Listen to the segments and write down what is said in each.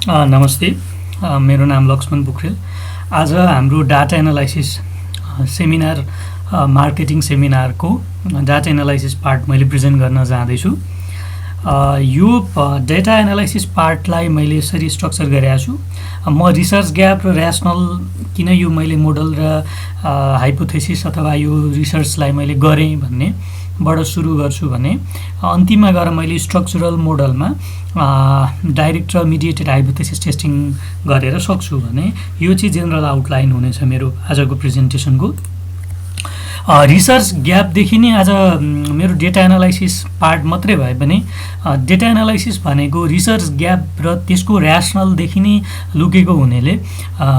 नमस्ते। मेरो नाम लक्ष्मण पोखरेल। आज हाम्रो डाटा एनालाइसिस सेमिनार मार्केटिङ सेमिनारको डाटा एनालाइसिस पार्ट मैले प्रेजेन्ट गर्न जाँदैछु। यो डाटा एनालाइसिस पार्टलाई मैले यसरी स्ट्रक्चर गरेको छु। म रिसर्च ग्याप र ऱ्यासनल किन यो मैले मोडल र हाइपोथेसिस अथवा यो रिसर्चलाई मैले गरेँ भन्ने बाट सुरु गर्छु भने अन्तिममा गएर मैले स्ट्रक्चरल मोडलमा डाइरेक्ट र मिडिएटेड हाइपोथेसिस टेस्टिङ गरेर सक्छु भने यो चाहिँ जेनरल आउटलाइन हुनेछ मेरो आजको प्रेजेन्टेसनको। रिसर्च ग्यापदेखि नै आज मेरो डेटा एनालाइसिस पार्ट मात्रै भए पनि डेटा एनालाइसिस भनेको रिसर्च ग्याप र त्यसको ऱ्यासनलदेखि नै लुकेको हुनेले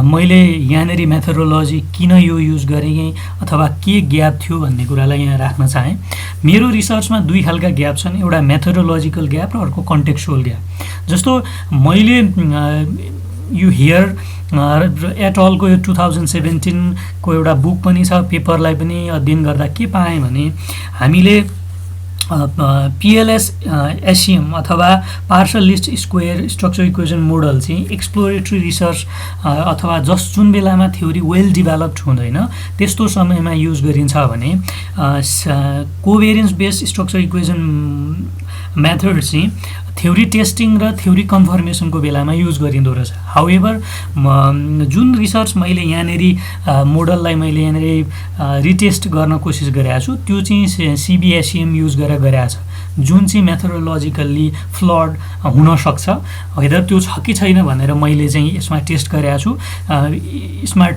मैले यहाँनिर मेथोडोलोजी किन यो युज गरेँ अथवा के ग्याप थियो भन्ने कुरालाई यहाँ राख्न चाहेँ। मेरो रिसर्चमा दुई खालका ग्याप छन्, एउटा मेथोडोलोजिकल ग्याप र अर्को कन्टेक्चुअल ग्याप। जस्तो मैले यो हियर एट अलको यो 2017 को एउटा बुक पनि छ, पेपरलाई पनि अध्ययन गर्दा के पाएँ भने हामीले PLS SEM अथवा parcel list square structure equation model चाहिँ एक्सप्लोरेटरी रिसर्च अथवा जुन बेलामा थ्योरी वेल डेभलप्ड हुँदैन त्यस्तो समयमा युज गरिन्छ भने कोभेरियन्स बेस्ड स्ट्रक्चर इक्वेसन मेथड चाहिँ थ्योरी टेस्टिङ र थ्योरी कन्फर्मेसनको बेलामा युज गरिँदो रहेछ। हाउएभर जुन रिसर्च मैले यहाँनिर मोडललाई मैले यहाँनिर रिटेस्ट गर्न कोसिस गरेको छु त्यो चाहिँ CBSEM युज गरेर गरेको छ, जुन चाहिँ मेथोडोलोजिकल्ली फ्लड हुनसक्छ। वेदर त्यो छ कि छैन भनेर मैले चाहिँ यसमा टेस्ट गरेको छु स्मार्ट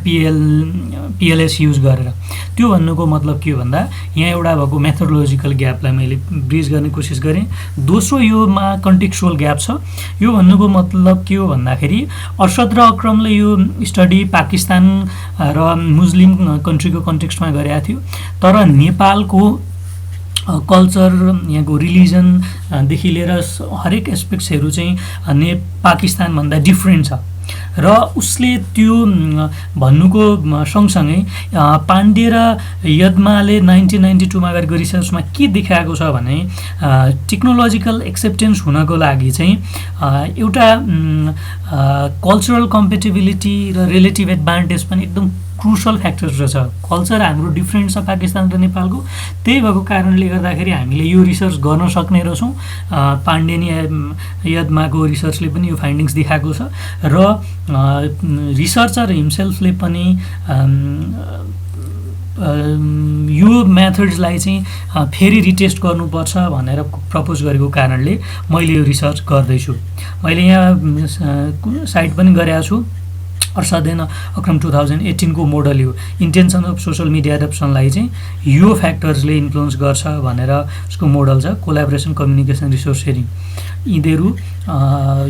PLS युज गरेर। त्यो भन्नुको मतलब के हो भन्दा यहाँ एउटा भएको मेथोडोलोजिकल ग्यापलाई मैले ब्रिज गर्ने कोसिस गरेँ। दोस्रो योमा कन्टेक्चुअल ग्याप छ। यो भन्नुको मतलब के हो भन्दाखेरि अर्शद र अक्रमले यो स्टडी पाकिस्तान र मुस्लिम कन्ट्रीको कन्टेक्स्टमा गरेका थियो, तर नेपालको कल्चर यहाँको रिलिजनदेखि लिएर हरेक एस्पेक्ट्सहरू चाहिँ पाकिस्तानभन्दा डिफ्रेन्ट छ र उसले त्यो भन्नुको सँगसँगै पाण्डे र यदमाले 1992 मा गरेको रिसर्चमा के देखाएको छ भने टेक्नोलोजिकल एक्सेप्टेन्स हुनको लागि चाहिँ एउटा कल्चरल कम्पेटेबिलिटी र रिलेटिभ एडभान्टेज पनि एकदम क्रुसल फ्याक्टर्स रहेछ। कल्चर हाम्रो डिफ्रेन्ट छ पाकिस्तान र नेपालको, त्यही भएको कारणले गर्दाखेरि हामीले यो रिसर्च गर्न सक्ने रहेछौँ। पाण्डेनी यदमाको रिसर्चले पनि यो फाइन्डिङ्स देखाएको छ र रिसर्चर हिमसेल्फले पनि यो मेथड्सलाई चाहिँ फेरि रिटेस्ट गर्नुपर्छ भनेर प्रपोज गरेको कारणले मैले यो रिसर्च गर्दैछु। मैले यहाँ साइट पनि गरेको छु। अर्शदेन अक्रम 2018 को मोडल यो इन्टेन्सन अफ सोसल मिडिया एडप्सनलाई चाहिँ यो फ्याक्टर्सले इन्फ्लुएन्स गर्छ भनेर उसको मोडल छ। कोलाबोरेसन, कम्युनिकेसन, रिसोर्स सेयरिङ, यिनीहरू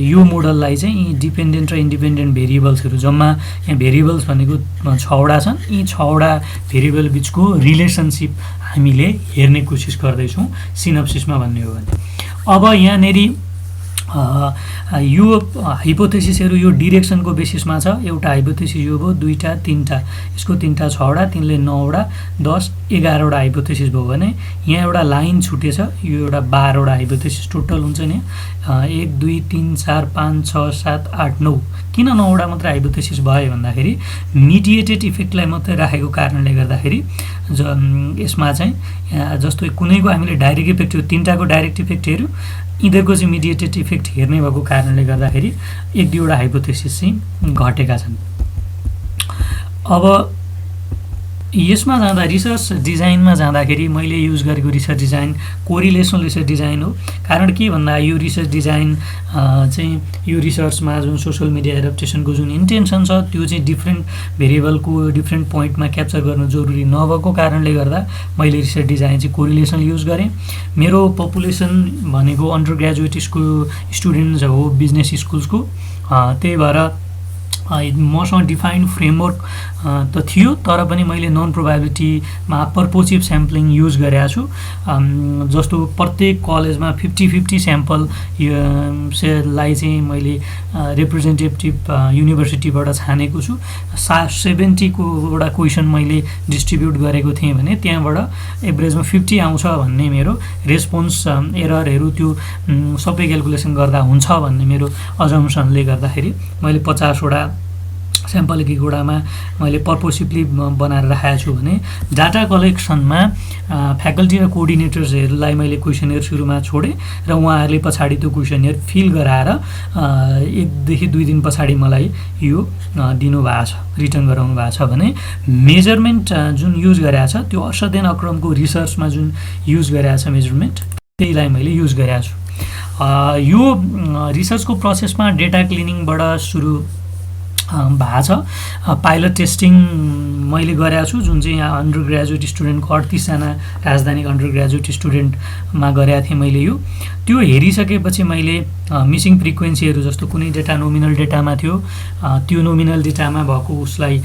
यो मोडललाई चाहिँ डिपेन्डेन्ट र इन्डिपेन्डेन्ट भेरिएबल्सहरू जम्मा यहाँ भेरिएबल्स भनेको 6वटा छन्। यी 6वटा भेरिएबल बिचको रिलेसनसिप हामीले हेर्ने कोसिस गर्दैछौँ सिनप्सिसमा भन्ने हो भने। अब यहाँनिर यो हाइपोथेसिसहरू यो डिरेक्सनको बेसिसमा छ। एउटा हाइपोथेसिस यो भयो, दुईवटा, तीनवटा, यसको 3वटा 6वटा, 3ले 9वटा, 10, 11वटा हाइपोथेसिस भयो भने यहाँ एउटा लाइन छुटेछ। यो एउटा 12वटा हाइपोथेसिस टोटल हुन्छ नि, 1 2 3 4 5 6 7 8 9। किन 9वटा मात्र हाइपोथेसिस भयो भन्दाखेरि मिडिएटेड इफेक्टलाई मात्रै राखेको कारणले गर्दाखेरि यसमा चाहिँ जस्तो कुनैको हामीले डाइरेक्ट इफेक्ट हो, 3टाको डाइरेक्ट इफेक्ट हेऱ्यो, यिनीहरूको चाहिँ मिडिएटेड इफेक्ट हेर्ने भएको कारणले गर्दाखेरि 1-2वटा हाइपोथेसिस चाहिँ घटेका छन्। अब यसमा जाँदा रिसर्च डिजाइनमा जाँदाखेरि मैले युज गरेको रिसर्च डिजाइन कोरिलेसनल रिसर्च डिजाइन हो। कारण के भन्दा यो रिसर्च डिजाइन चाहिँ यो रिसर्चमा जुन सोसल मिडिया एडप्टेसनको जुन इन्टेन्सन छ त्यो चाहिँ डिफ्रेन्ट भेरिएबलको डिफ्रेन्ट पोइन्टमा क्याप्चर गर्न जरुरी नभएको कारणले गर्दा मैले रिसर्च डिजाइन चाहिँ कोरिलेसन युज गरेँ। मेरो पपुलेसन भनेको अन्डर ग्रेजुएट स्कुल स्टुडेन्ट्स हो बिजनेस स्कुल्सको, त्यही भएर मसँग डिफाइन्ड फ्रेमवर्क त थियो, तर पनि मैले नन प्रोबेबिलिटीमा पर्पोसिभ स्याम्पलिङ युज गरेको छु। जस्तो प्रत्येक कलेजमा 50-50 स्याम्पल लाई चाहिँ मैले रिप्रेजेन्टेटिभ युनिभर्सिटीबाट छानेको छु। 70 क्वेसन मैले डिस्ट्रिब्युट गरेको थिएँ भने त्यहाँबाट एभरेजमा 50 आउँछ भन्ने मेरो रेस्पोन्स एररहरू त्यो सबै क्यालकुलेसन गर्दा हुन्छ भन्ने मेरो अजम्सनले गर्दाखेरि मैले 50वटा स्याम्पल एक एकवटामा मैले पर्पोसिभली बनाएर राखेको छु भने डाटा कलेक्सनमा फ्याकल्टी र कोअर्डिनेटर्सहरूलाई मैले क्वेसनयर सुरुमा छोडेँ र उहाँहरूले पछाडि त्यो क्वेसनयर फिल गराएर 1 देखि 2 दिन पछाडि मलाई यो दिनुभएको छ, रिटर्न गराउनु भएको छ भने मेजरमेन्ट जुन युज गरेको छ त्यो अश्वध्ययन अक्रमको रिसर्चमा जुन युज गरेको छ मेजरमेन्ट त्यहीलाई मैले युज गरेको छु। यो रिसर्चको प्रोसेसमा डेटा क्लिनिङबाट सुरु भएको छ। पाइलट टेस्टिङ मैले गरेको छु जुन चाहिँ यहाँ अन्डर ग्रेजुएट स्टुडेन्टको 38जना राजधानीक अन्डर ग्रेजुएट स्टुडेन्टमा गरेको थिएँ मैले यो। त्यो हेरिसकेपछि मैले मिसिङ फ्रिक्वेन्सीहरू जस्तो कुनै डेटा नोमिनल डेटामा थियो, त्यो नोमिनल डेटामा भएको उसलाई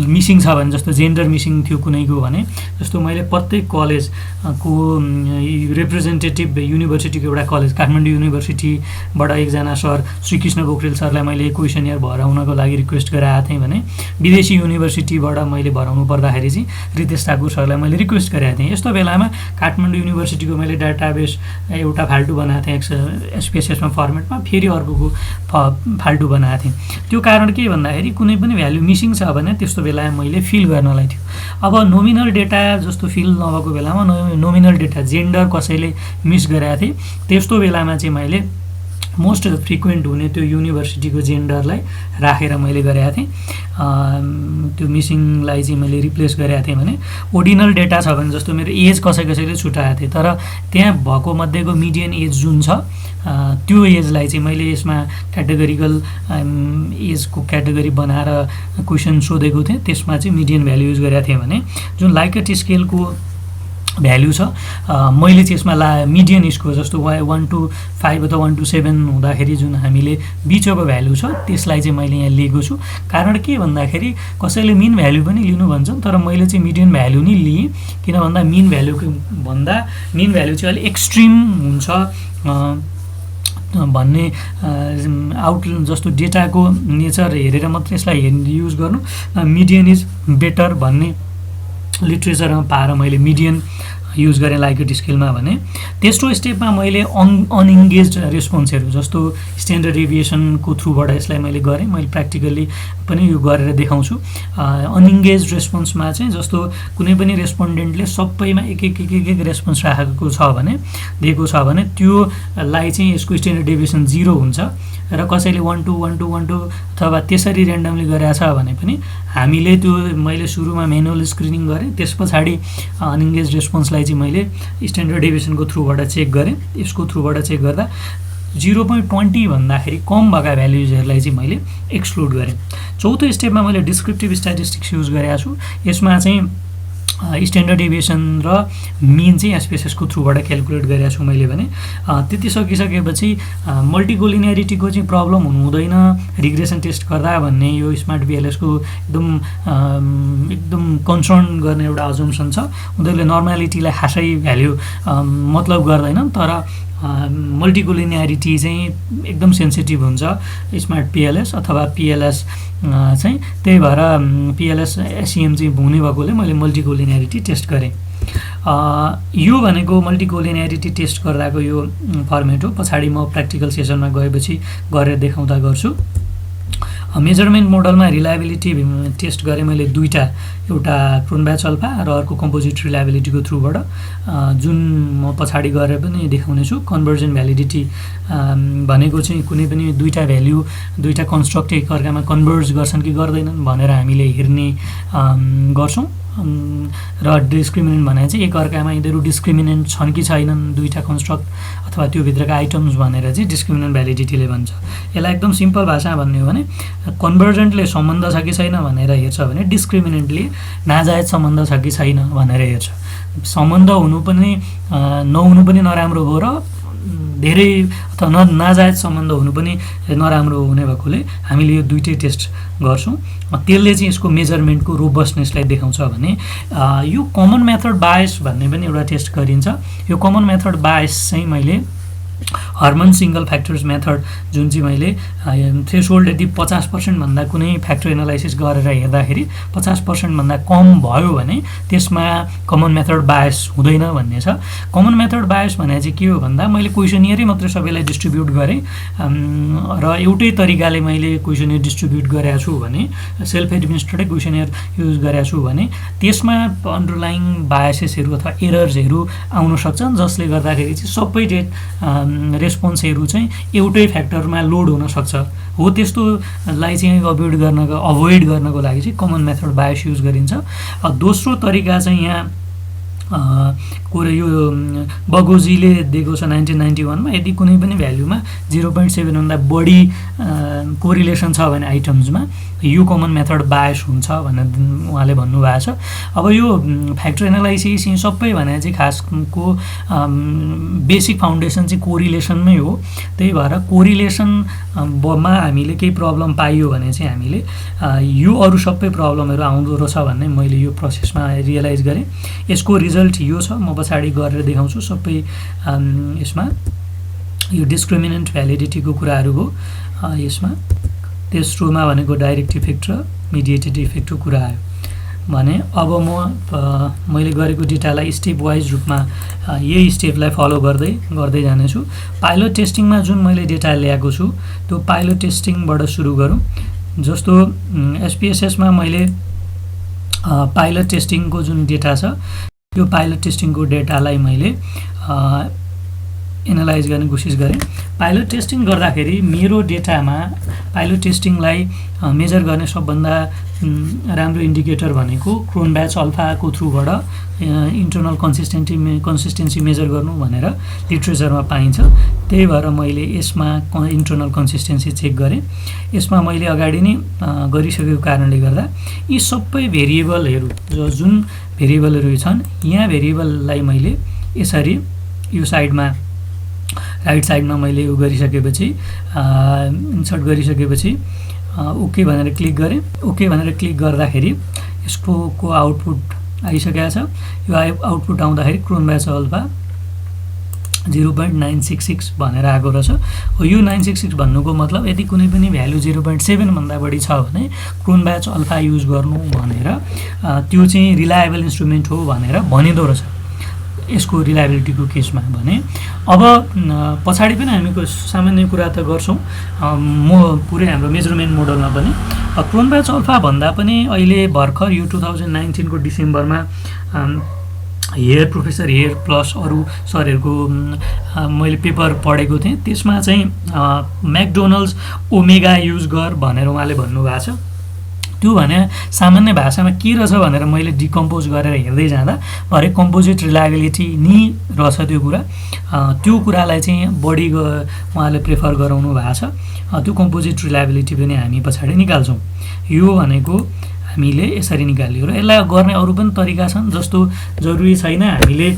मिसिङ छ भने जस्तो जेन्डर मिसिङ थियो कुनैको भने जस्तो मैले प्रत्येक कलेजको रिप्रेजेन्टेटिभ युनिभर्सिटीको एउटा कलेज काठमाडौँ युनिभर्सिटीबाट एकजना सर श्रीकृष्ण पोखरेल सरलाई मैले क्वेसनयर भराउनको लागि रिक्वेस्ट गराएको थिएँ भने विदेशी युनिभर्सिटीबाट मैले भराउनु पर्दाखेरि चाहिँ रितेश ठाकुर सरलाई मैले रिक्वेस्ट गरेको थिएँ। यस्तो बेलामा काठमाडौँ युनिभर्सिटीको मैले डाटाबेस एउटा फाल्टु बनाएको थिएँ एसपीएसएसमा फर्मेटमा, फेरि अर्कोको फाल्टु बनाएको थिएँ। त्यो कारण के भन्दाखेरि कुनै पनि भ्याल्यु मिसिङ छ भने त्यस्तो बेलामा मैले फिल गर्नलाई थियो। अब नोमिनल डेटा जस्तो फिल नभएको बेलामा नोमिनल डेटा जेन्डर कसैले मिस गरेको थिएँ, त्यस्तो बेलामा चाहिँ मैले मोस्ट फ्रिक्वेन्ट हुने त्यो युनिभर्सिटीको जेन्डरलाई राखेर मैले गरेको थिएँ। त्यो मिसिङलाई चाहिँ मैले रिप्लेस गरेको थिएँ भने ओर्डिनल डेटा छ भने जस्तो मेरो एज कसैले छुटाएको थिएँ, तर त्यहाँ भएको मध्येको मिडियन एज जुन छ त्यो एजलाई चाहिँ मैले यसमा क्याटेगोरिकल एजको क्याटेगोरी बनाएर क्वेसन सोधेको थिएँ, त्यसमा चाहिँ मिडियन भ्याल्यु युज गरेको थिएँ भने जुन लाइकेट स्केलको भ्याल्यु छ मैले चाहिँ यसमा मिडियन स्कोर जस्तो 1 to 5 अथवा 1 to 7 हुँदाखेरि जुन हामीले बिचको भ्याल्यु छ त्यसलाई चाहिँ मैले यहाँ लिएको छु। कारण के भन्दाखेरि कसैले मिन भ्याल्यु पनि लिनु भन्छन्, तर मैले चाहिँ मिडियन भ्याल्यु नै लिएँ। किन भन्दा मिन भ्याल्यु चाहिँ अलिक एक्सट्रिम हुन्छ भन्ने आउट जस्तो डेटाको नेचर हेरेर मात्रै यसलाई युज गर्नु, मिडियन इज बेटर भन्ने लिट्रेचरमा पाएर मैले मिडियन युज गरेँ लाइकेट स्केलमा भने तेस्रो स्टेपमा मैले अनइङ्गेज रेस्पोन्सहरू जस्तो स्ट्यान्डर्ड डेभिएसनको थ्रुबाट यसलाई मैले गरेँ। मैले प्र्याक्टिकल्ली पनि यो गरेर देखाउँछु। अनइङ्गेज रेस्पोन्समा चाहिँ जस्तो कुनै पनि रेस्पोन्डेन्टले सबैमा एक एक रेस्पोन्स राखेको छ भने दिएको छ भने त्योलाई चाहिँ यसको स्ट्यान्डर्ड डेभिएसन 0 हुन्छ र कसैले 1 to 1 to 1 to अथवा त्यसरी ऱ्यान्डमली गरेको छ भने पनि हामीले त्यो मैले सुरुमा म्यानुअल स्क्रिनिङ गरेँ, त्यस पछाडि अनइङ्गेज रेस्पोन्सलाई चाहिँ मैले स्ट्यान्डर्ड डेभिएसनको थ्रुबाट चेक गरेँ। यसको थ्रुबाट चेक गर्दा 0.20 भन्दाखेरि कम भएका भ्याल्युजहरूलाई चाहिँ मैले एक्सक्लुड गरेँ। चौथो स्टेपमा मैले डिस्क्रिप्टिभ स्ट्याटिस्टिक्स युज गरेको छु। यसमा चाहिँ स्ट्यान्डर्ड डेभिएसन र मिन चाहिँ एसपीएसएसको थ्रुबाट क्यालकुलेट गरेको छु मैले भने त्यति सकिसकेपछि मल्टिकोलिनियरिटीको चाहिँ प्रब्लम हुनु हुँदैन रिग्रेसन टेस्ट गर्दा भन्ने यो स्मार्ट बिएलएसको एकदम कन्सर्न गर्ने एउटा अजम्सन छ। उनीहरूले नर्मालिटीलाई खासै भ्याल्यु मतलब गर्दैनन्, तर मल्टिकोलिनियरिटी चाहिँ एकदम सेन्सिटिभ हुन्छ स्मार्ट पिएलएस अथवा पिएलएस चाहिँ, त्यही भएर पिएलएस एसइएम चाहिँ हुने भएकोले मैले मल्टिकोलिनियरिटी टेस्ट गरेँ। यो भनेको मल्टिकोलिनियरिटी टेस्ट गर्दाको यो फर्मेट हो। पछाडि म प्र्याक्टिकल सेसनमा गएपछि गरेर देखाउँदा गर्छु। मेजरमेन्ट मोडलमा रिलायबिलिटी टेस्ट गरेँ मैले दुईवटा, एउटा क्रोनब्याच अल्फा र अर्को कम्पोजिट रिलायबिलिटीको थ्रुबाट, जुन म पछाडि गरेर पनि देखाउने छु। कन्भर्जन भ्यालिडिटी भनेको चाहिँ कुनै पनि दुईवटा भ्याल्यु दुईवटा कन्स्ट्रक्ट एकअर्कामा कन्भर्ज गर्छन् कि गर्दैनन् भनेर हामीले हेर्ने गर्छौँ। र डिस्क्रिमिनेन्ट भने चाहिँ एकअर्कामा यिनीहरू डिस्क्रिमिनेन्ट छन् कि छैनन् दुईवटा कन्स्ट्रक्ट अथवा त्योभित्रका आइटम्स भनेर चाहिँ डिस्क्रिमिनेन्ट भ्यालिडिटीले भन्छ। यसलाई एकदम सिम्पल भाषामा भन्ने हो भने कन्भर्जेन्टले सम्बन्ध छ कि छैन भनेर हेर्छ भने डिस्क्रिमिनेन्टले नाजायज सम्बन्ध छ कि छैन भनेर हेर्छ। सम्बन्ध हुनु पनि नहुनु पनि नराम्रो हो र धेरै अथवा नाजायज सम्बन्ध हुनु पनि नराम्रो हुने भएकोले हामीले यो दुईटै टेस्ट गर्छौँ। त्यसले चाहिँ यसको मेजरमेन्टको रोबस्टनेसलाई देखाउँछ भने यो कमन मेथड बायस भन्ने पनि एउटा टेस्ट गरिन्छ। यो कमन मेथड बायस चाहिँ मैले हर्मन सिंगल फ्याक्टर्स मेथड जुन चाहिँ मैले थ्रेसहोल्ड यदि 50% भन्दा कुनै फ्याक्टर एनालाइसिस गरेर हेर्दाखेरि 50% भन्दा कम भयो भने त्यसमा कमन मेथड बायस हुँदैन भन्ने छ। कमन मेथड बायस भने चाहिँ के हो भन्दा मैले क्वेसनियरै मात्रै सबैलाई डिस्ट्रिब्युट गरेँ र एउटै तरिकाले मैले क्वेसनियर डिस्ट्रिब्युट गरेको छु भने सेल्फ एडमिनिस्ट्रेटेड क्वेसनियर युज गरेको छु भने त्यसमा अन्डरलाइङ बायसेसहरू अथवा एरर्सहरू आउन सक्छन् जसले गर्दाखेरि चाहिँ सबै रेस्पोन्सहरू चाहिँ एउटै फ्याक्टरमा लोड हुन सक्छ। हो त्यस्तोलाई चाहिँ अभोइड गर्नको लागि चाहिँ कमन मेथड बायस युज गरिन्छ। दोस्रो तरिका चाहिँ यहाँ यो बगोजीले दिएको छ 1991 मा यदि कुनै पनि भ्यालुमा 0.7 भन्दा बढी कोरिलेसन छ भने आइटम्समा यो कमन मेथड बायस हुन्छ भनेर उहाँले भन्नुभएको छ। अब यो फ्याक्टर एनालाइसिस चाहिँ सबै भने चाहिँ खासको बेसिक फाउन्डेसन चाहिँ कोरिलेसनमै हो। त्यही भएर कोरिलेसनमा हामीले केही प्रब्लम पाइयो भने चाहिँ हामीले यो अरू सबै प्रब्लमहरू आउँदो रहेछ भन्ने मैले यो प्रोसेसमा रियलाइज गरेँ। यसको रिजल्ट यो छ, म पछाडि गरेर देखाउँछु। सबै यसमा यो डिस्क्रिमिनेन्ट भ्यालिडिटीको कुराहरू हो यसमा। तेस्रोमा भनेको डाइरेक्ट इफेक्ट र मिडिएटेड इफेक्टको कुरा आयो भने अब मैले गरेको डेटालाई स्टेप वाइज रूपमा यही स्टेपलाई फलो गर्दै जानेछु। पाइलट टेस्टिङमा जुन मैले डेटा ल्याएको छु त्यो पाइलट टेस्टिङबाट सुरु गरौँ। जस्तो एसपीएसएसमा मैले पाइलट टेस्टिङको जुन डेटा छ यो पाइलट टेस्टिङको डेटालाई मैले एनालाइज गर्ने कोसिस गरेँ। पाइलट टेस्टिङ गर्दाखेरि मेरो डेटामा पाइलट टेस्टिङलाई मेजर गर्ने सबभन्दा राम्रो इन्डिकेटर भनेको क्रोनब्याच अल्फाको थ्रुबाट इन्टरनल कन्सिस्टेन्सी मेजर गर्नु भनेर लिट्रेचरमा पाइन्छ। त्यही भएर मैले यसमा इन्टरनल कन्सिस्टेन्सी चेक गरेँ। यसमा मैले अगाडि नै गरिसकेको कारणले गर्दा यी सबै भेरिएबलहरू जुन भेरिएबलहरू छन् यहाँ भेरिएबललाई मैले यसरी यो साइडमा राइट साइडमा मैले यो गरिसकेपछि इन्सर्ट गरिसकेपछि ओके भनेर क्लिक गरेँ। ओके भनेर क्लिक गर्दाखेरि यसको आउटपुट आइसकेको छ। यो आउटपुट आउँदाखेरि क्रोनब्याच अल्फा 0.966 भनेर आएको रहेछ। यो 966 भन्नुको मतलब यदि कुनै पनि भ्यालु 0.7 भन्दा बढी छ भने क्रोनब्याच अल्फा युज गर्नु भनेर त्यो चाहिँ रिलायबल इन्स्ट्रुमेन्ट हो भनेर भनिँदो रहेछ यसको रिलायबिलिटीको केसमा। भने अब पछाडि पनि हामी सामान्य कुरा त गर्छौँ म पुरै हाम्रो मेजरमेन्ट मोडलमा पनि। क्रोनब्याच अल्फा भन्दा पनि अहिले भर्खर यो 2019 को डिसेम्बरमा प्रोफेसर हेयर प्लस अरू सरहरूको मैले पेपर पढेको थिएँ। त्यसमा चाहिँ म्याकडोनल्ड्स ओमेगा युज गर भनेर उहाँले भन्नुभएको छ। त्यो भने सामान्य भाषामा के रहेछ भनेर मैले डिकम्पोज गरेर हेर्दै जाँदा भरे कम्पोजिट रिलायबिलिटी नि रहेछ त्यो कुरा। त्यो कुरालाई चाहिँ बढी उहाँले प्रेफर गराउनु भएको छ। त्यो कम्पोजिट रिलायबिलिटी पनि हामी पछाडि निकाल्छौँ। यो भनेको हामीले यसरी निकाल्यो र यसलाई गर्ने अरू पनि तरिका छन्। जस्तो जरुरी छैन हामीले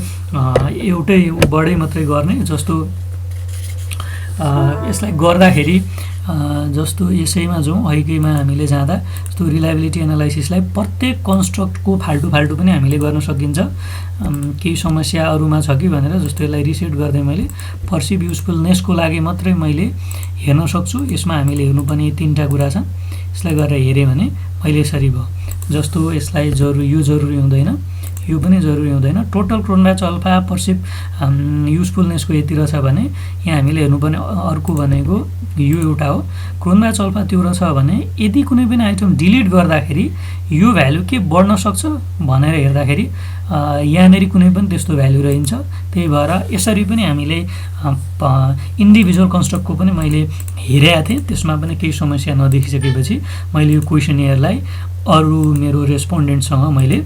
एउटै बढै मात्रै गर्ने। जस्तो यसलाई गर्दाखेरि जस्तो यसैमा जाउँ अहिलेमा हामीले जाँदा जस्तो रिलायबिलिटी एनालाइसिसलाई प्रत्येक कन्स्ट्रक्टको फाल्टु पनि हामीले गर्न सकिन्छ। केही समस्या अरूमा छ कि भनेर जस्तो यसलाई रिसेट गर्दै मैले पर्सिभ युजफुलनेसको लागि मात्रै मैले हेर्न सक्छु। यसमा हामीले हेर्नुपर्ने 3टा कुरा छन्। यसलाई गरेर हेरेँ भने मैले यसरी भयो। जस्तो यसलाई यो जरुरी हुँदैन, यो पनि जरुरी हुँदैन। टोटल क्रोनब्याच अल्फा पर्सिभ युजफुलनेसको यति रहेछ भने यहाँ हामीले हेर्नुपर्ने अर्को भनेको यो एउटा हो। क्रोनब्याच अल्फा त्यो रहेछ भने यदि कुनै पनि आइटम डिलिट गर्दाखेरि यो भ्यालु के बढ्न सक्छ भनेर हेर्दाखेरि यहाँनिर कुनै पनि त्यस्तो भ्यालु रहन्छ। त्यही भएर यसरी पनि हामीले इन्डिभिजुअल कन्स्ट्रक्टको पनि मैले हेरेको थिएँ। त्यसमा पनि केही समस्या नदेखिसकेपछि मैले यो क्वेसनियरलाई अरू मेरो रेस्पोन्डेन्टसँग मैले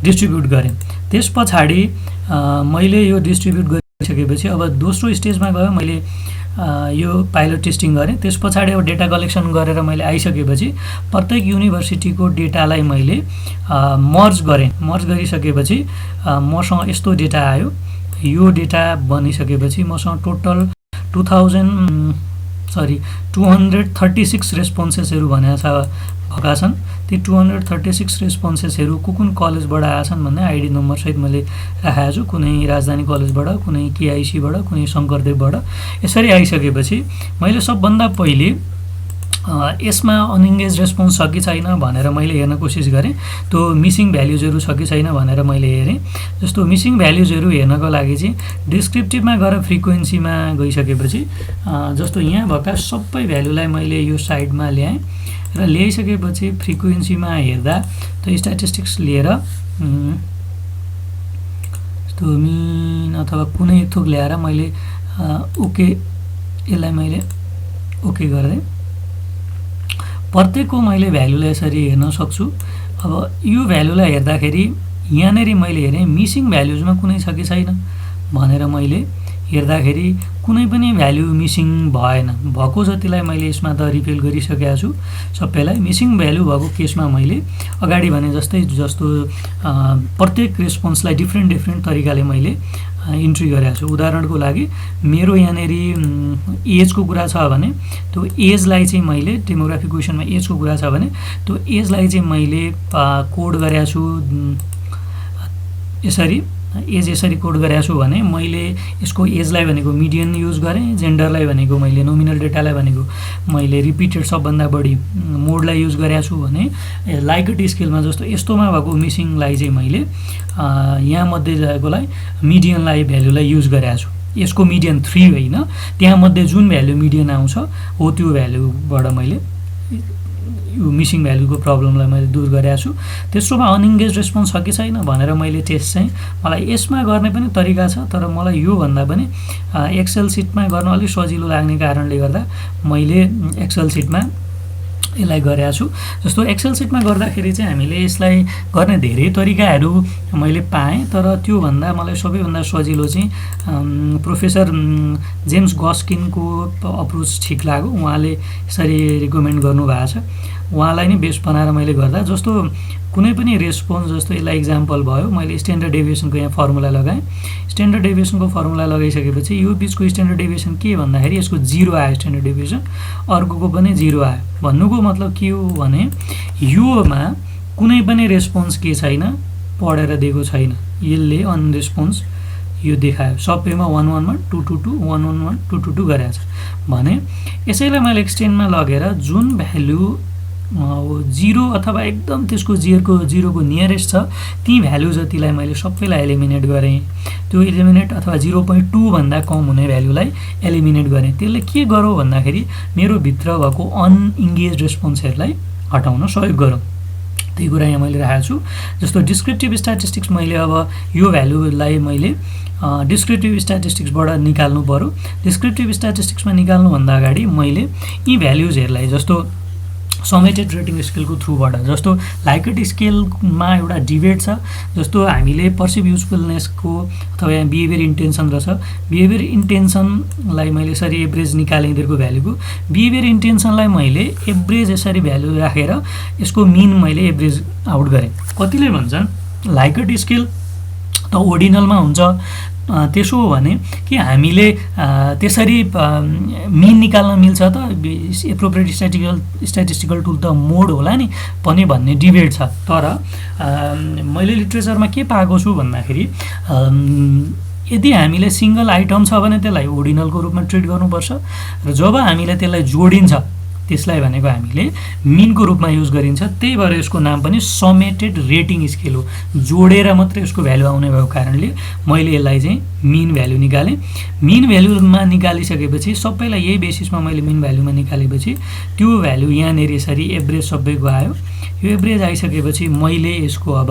डिस्ट्रिब्युट गरेँ। त्यस पछाडि मैले यो डिस्ट्रिब्युट गरिसकेपछि अब दोस्रो स्टेजमा गयो। मैले यो पाइलट टेस्टिङ गरेँ। त्यस पछाडि अब डेटा कलेक्सन गरेर मैले आइसकेपछि प्रत्येक युनिभर्सिटीको डेटालाई मैले मर्ज गरेँ। मर्ज गरिसकेपछि मसँग यस्तो डेटा आयो। यो डेटा बनिसकेपछि मसँग टोटल 236 रेस्पोन्सेसहरू भएका छन्। ती 236 रेस्पोन्सेसहरू कुन कलेजबाट आएछन् भन्ने आइडी नम्बरसहित मैले राखेको छु। कुनै राजधानी कलेजबाट, कुनै केआइसीबाट, कुनै शङ्करदेवबाट। यसरी आइसकेपछि मैले सबभन्दा पहिले यसमा अनइङ्गेज रेस्पोन्स छ कि छैन भनेर मैले हेर्न कोसिस गरेँ। त्यो मिसिङ भ्याल्युजहरू छ कि छैन भनेर मैले हेरेँ। जस्तो मिसिङ भ्याल्युजहरू हेर्नको लागि चाहिँ डिस्क्रिप्टिभमा गएर फ्रिक्वेन्सीमा गइसकेपछि जस्तो यहाँ भएका सबै भ्यालुलाई मैले यो साइडमा ल्याएँ र ल्याइसकेपछि फ्रिक्वेन्सीमा हेर्दा त्यो स्ट्याटिस्टिक्स लिएर यस्तो मिन अथवा कुनै थोक ल्याएर मैले ओके, यसलाई मैले ओके गरेँ। प्रत्येकको मैले भ्यालुलाई यसरी हेर्न सक्छु। अब यो भ्यालुलाई हेर्दाखेरि यहाँनिर मैले हेरेँ मिसिङ भ्यालुजमा कुनै छ कि छैन भनेर मैले हेर्दाखेरि कुनै पनि भ्यालु मिसिङ भएन। भएको जतिलाई मैले यसमा त रिफिल गरिसकेको छु सबैलाई। मिसिङ भ्यालु भएको केसमा मैले अगाडि भने जस्तो प्रत्येक रेस्पोन्सलाई डिफ्रेन्ट तरिकाले मैले इन्ट्री गरेको छु। उदाहरणको लागि मेरो यहाँनिर एजको कुरा छ भने त्यो एजलाई चाहिँ मैले डेमोग्राफिक क्वेसनमा एजको कुरा छ भने त्यो एजलाई चाहिँ मैले कोड गरेको छु यसरी। एज यसरी कोड गरेको छु भने मैले यसको एजलाई भनेको मिडियन युज गरेँ, जेन्डरलाई भनेको मैले नोमिनल डेटालाई भनेको मैले रिपिटेड सबभन्दा बढी मोडलाई युज गरेको छु भने लाइकटी स्केलमा जस्तो यस्तोमा भएको मिसिङलाई चाहिँ मैले यहाँ मध्ये जाएकोलाई मिडियनलाई भ्यालुलाई युज गरेको छु। यसको मिडियन 3 होइन, त्यहाँ मध्ये जुन भ्यालु मिडियन आउँछ हो त्यो भ्यालुबाट मैले यो मिसिङ भ्यालुको प्रब्लमलाई मैले दूर गरेको छु। तेस्रोमा अनइङ्गेज रेस्पोन्स छ कि छैन भनेर मैले टेस्ट चाहिँ मलाई यसमा गर्ने पनि तरिका छ, तर मलाई योभन्दा पनि एक्सेल सिटमा गर्न अलिक सजिलो लाग्ने कारणले गर्दा मैले एक्सेल सिटमा यसलाई गरेको छु। जस्तो एक्सेल सिटमा गर्दाखेरि चाहिँ हामीले यसलाई गर्ने धेरै तरिकाहरू मैले पाएँ, तर त्योभन्दा मलाई सबैभन्दा सजिलो चाहिँ प्रोफेसर जेम्स गस्किनको अप्रोच ठिक लाग्यो। उहाँले यसरी रिकमेन्ड गर्नुभएको छ, उहाँलाई नै बेस बनाएर मैले गर्दा जस्तो कुनै पनि रेस्पोन्स जस्तो यसलाई इक्जाम्पल भयो, मैले स्ट्यान्डर्ड डेभिएसनको यहाँ फर्मुला लगाएँ। स्ट्यान्डर्ड डेभिएसनको फर्मुला लगाइसकेपछि यो बिचको स्ट्यान्डर्ड डेभिएसन के भन्दाखेरि यसको 0 आयो स्ट्यान्डर्ड डेभिएसन, अर्कोको पनि 0 आयो। भन्नुको मतलब के हो भने योमा कुनै पनि रेस्पोन्स के छैन, पढेर दिएको छैन। यसले अनरेस्पोन्स यो देखायो सबैमा 111 222 111 222 गरेको छ भने यसैलाई मैले एक्सटेन्डमा लगेर जुन भ्यालु 0 अथवा एकदम त्यसको जिरोको नियरेस्ट छ ती भ्यालु जतिलाई मैले सबैलाई एलिमिनेट गरेँ। त्यो एलिमिनेट अथवा 0.2 भन्दा कम हुने भ्यालुलाई एलिमिनेट गरेँ। त्यसले के गरौँ भन्दाखेरि मेरो भित्र भएको अनइङ्गेज रेस्पोन्सहरूलाई हटाउन सहयोग गरौँ। त्यही कुरा यहाँ मैले राखेको छु। जस्तो डिस्क्रिप्टिभ स्ट्याटिस्टिक्स मैले अब यो भ्यालुलाई मैले डिस्क्रिप्टिभ स्ट्याटिस्टिक्सबाट निकाल्नु पर्यो। डिस्क्रिप्टिभ स्ट्याटिस्टिक्समा निकाल्नुभन्दा अगाडि मैले यी भ्यालुजहरूलाई जस्तो समेटेड रेटिङ स्केलको थ्रुबाट जस्तो लाइकटी स्केलमा एउटा डिबेट छ। जस्तो हामीले पर्सिभ युजफुलनेसको अथवा यहाँ बिहेभियर इन्टेन्सन रहेछ, बिहेभियर इन्टेन्सनलाई मैले यसरी एभरेज निकालेँ यिनीहरूको भ्यालुको। बिहेभियर इन्टेन्सनलाई मैले एभरेज यसरी भ्यालु राखेर यसको मिन मैले एभरेज आउट गरेँ। कतिले भन्छन् लाइकटी स्केल त ओर्डिनलमा हुन्छ, त्यसो हो भने कि हामीले त्यसरी मिन निकाल्न मिल्छ त, एप्रोप्रिएट स्ट्याटिस्टिकल टुल त मोड होला नि पनि भन्ने डिबेट छ। तर मैले लिट्रेचरमा के पाएको छु भन्दाखेरि यदि हामीले सिङ्गल आइटम छ भने त्यसलाई ओर्डिनलको रूपमा ट्रिट गर्नुपर्छ र जब हामीले त्यसलाई जोडिन्छ त्यसलाई भनेको हामीले मिनको रूपमा युज गरिन्छ। त्यही भएर यसको नाम पनि समेटेड रेटिङ स्केल हो। जोडेर मात्रै यसको भ्यालु आउने भएको कारणले मैले यसलाई चाहिँ मिन भ्यालु निकालेँ। मिन भ्यालुमा निकालिसकेपछि सबैलाई यही बेसिसमा मैले मिन भ्यालुमा निकालेपछि त्यो भ्यालु यहाँनिर यसरी एभरेज सबैको आयो। यो एभरेज आइसकेपछि मैले यसको अब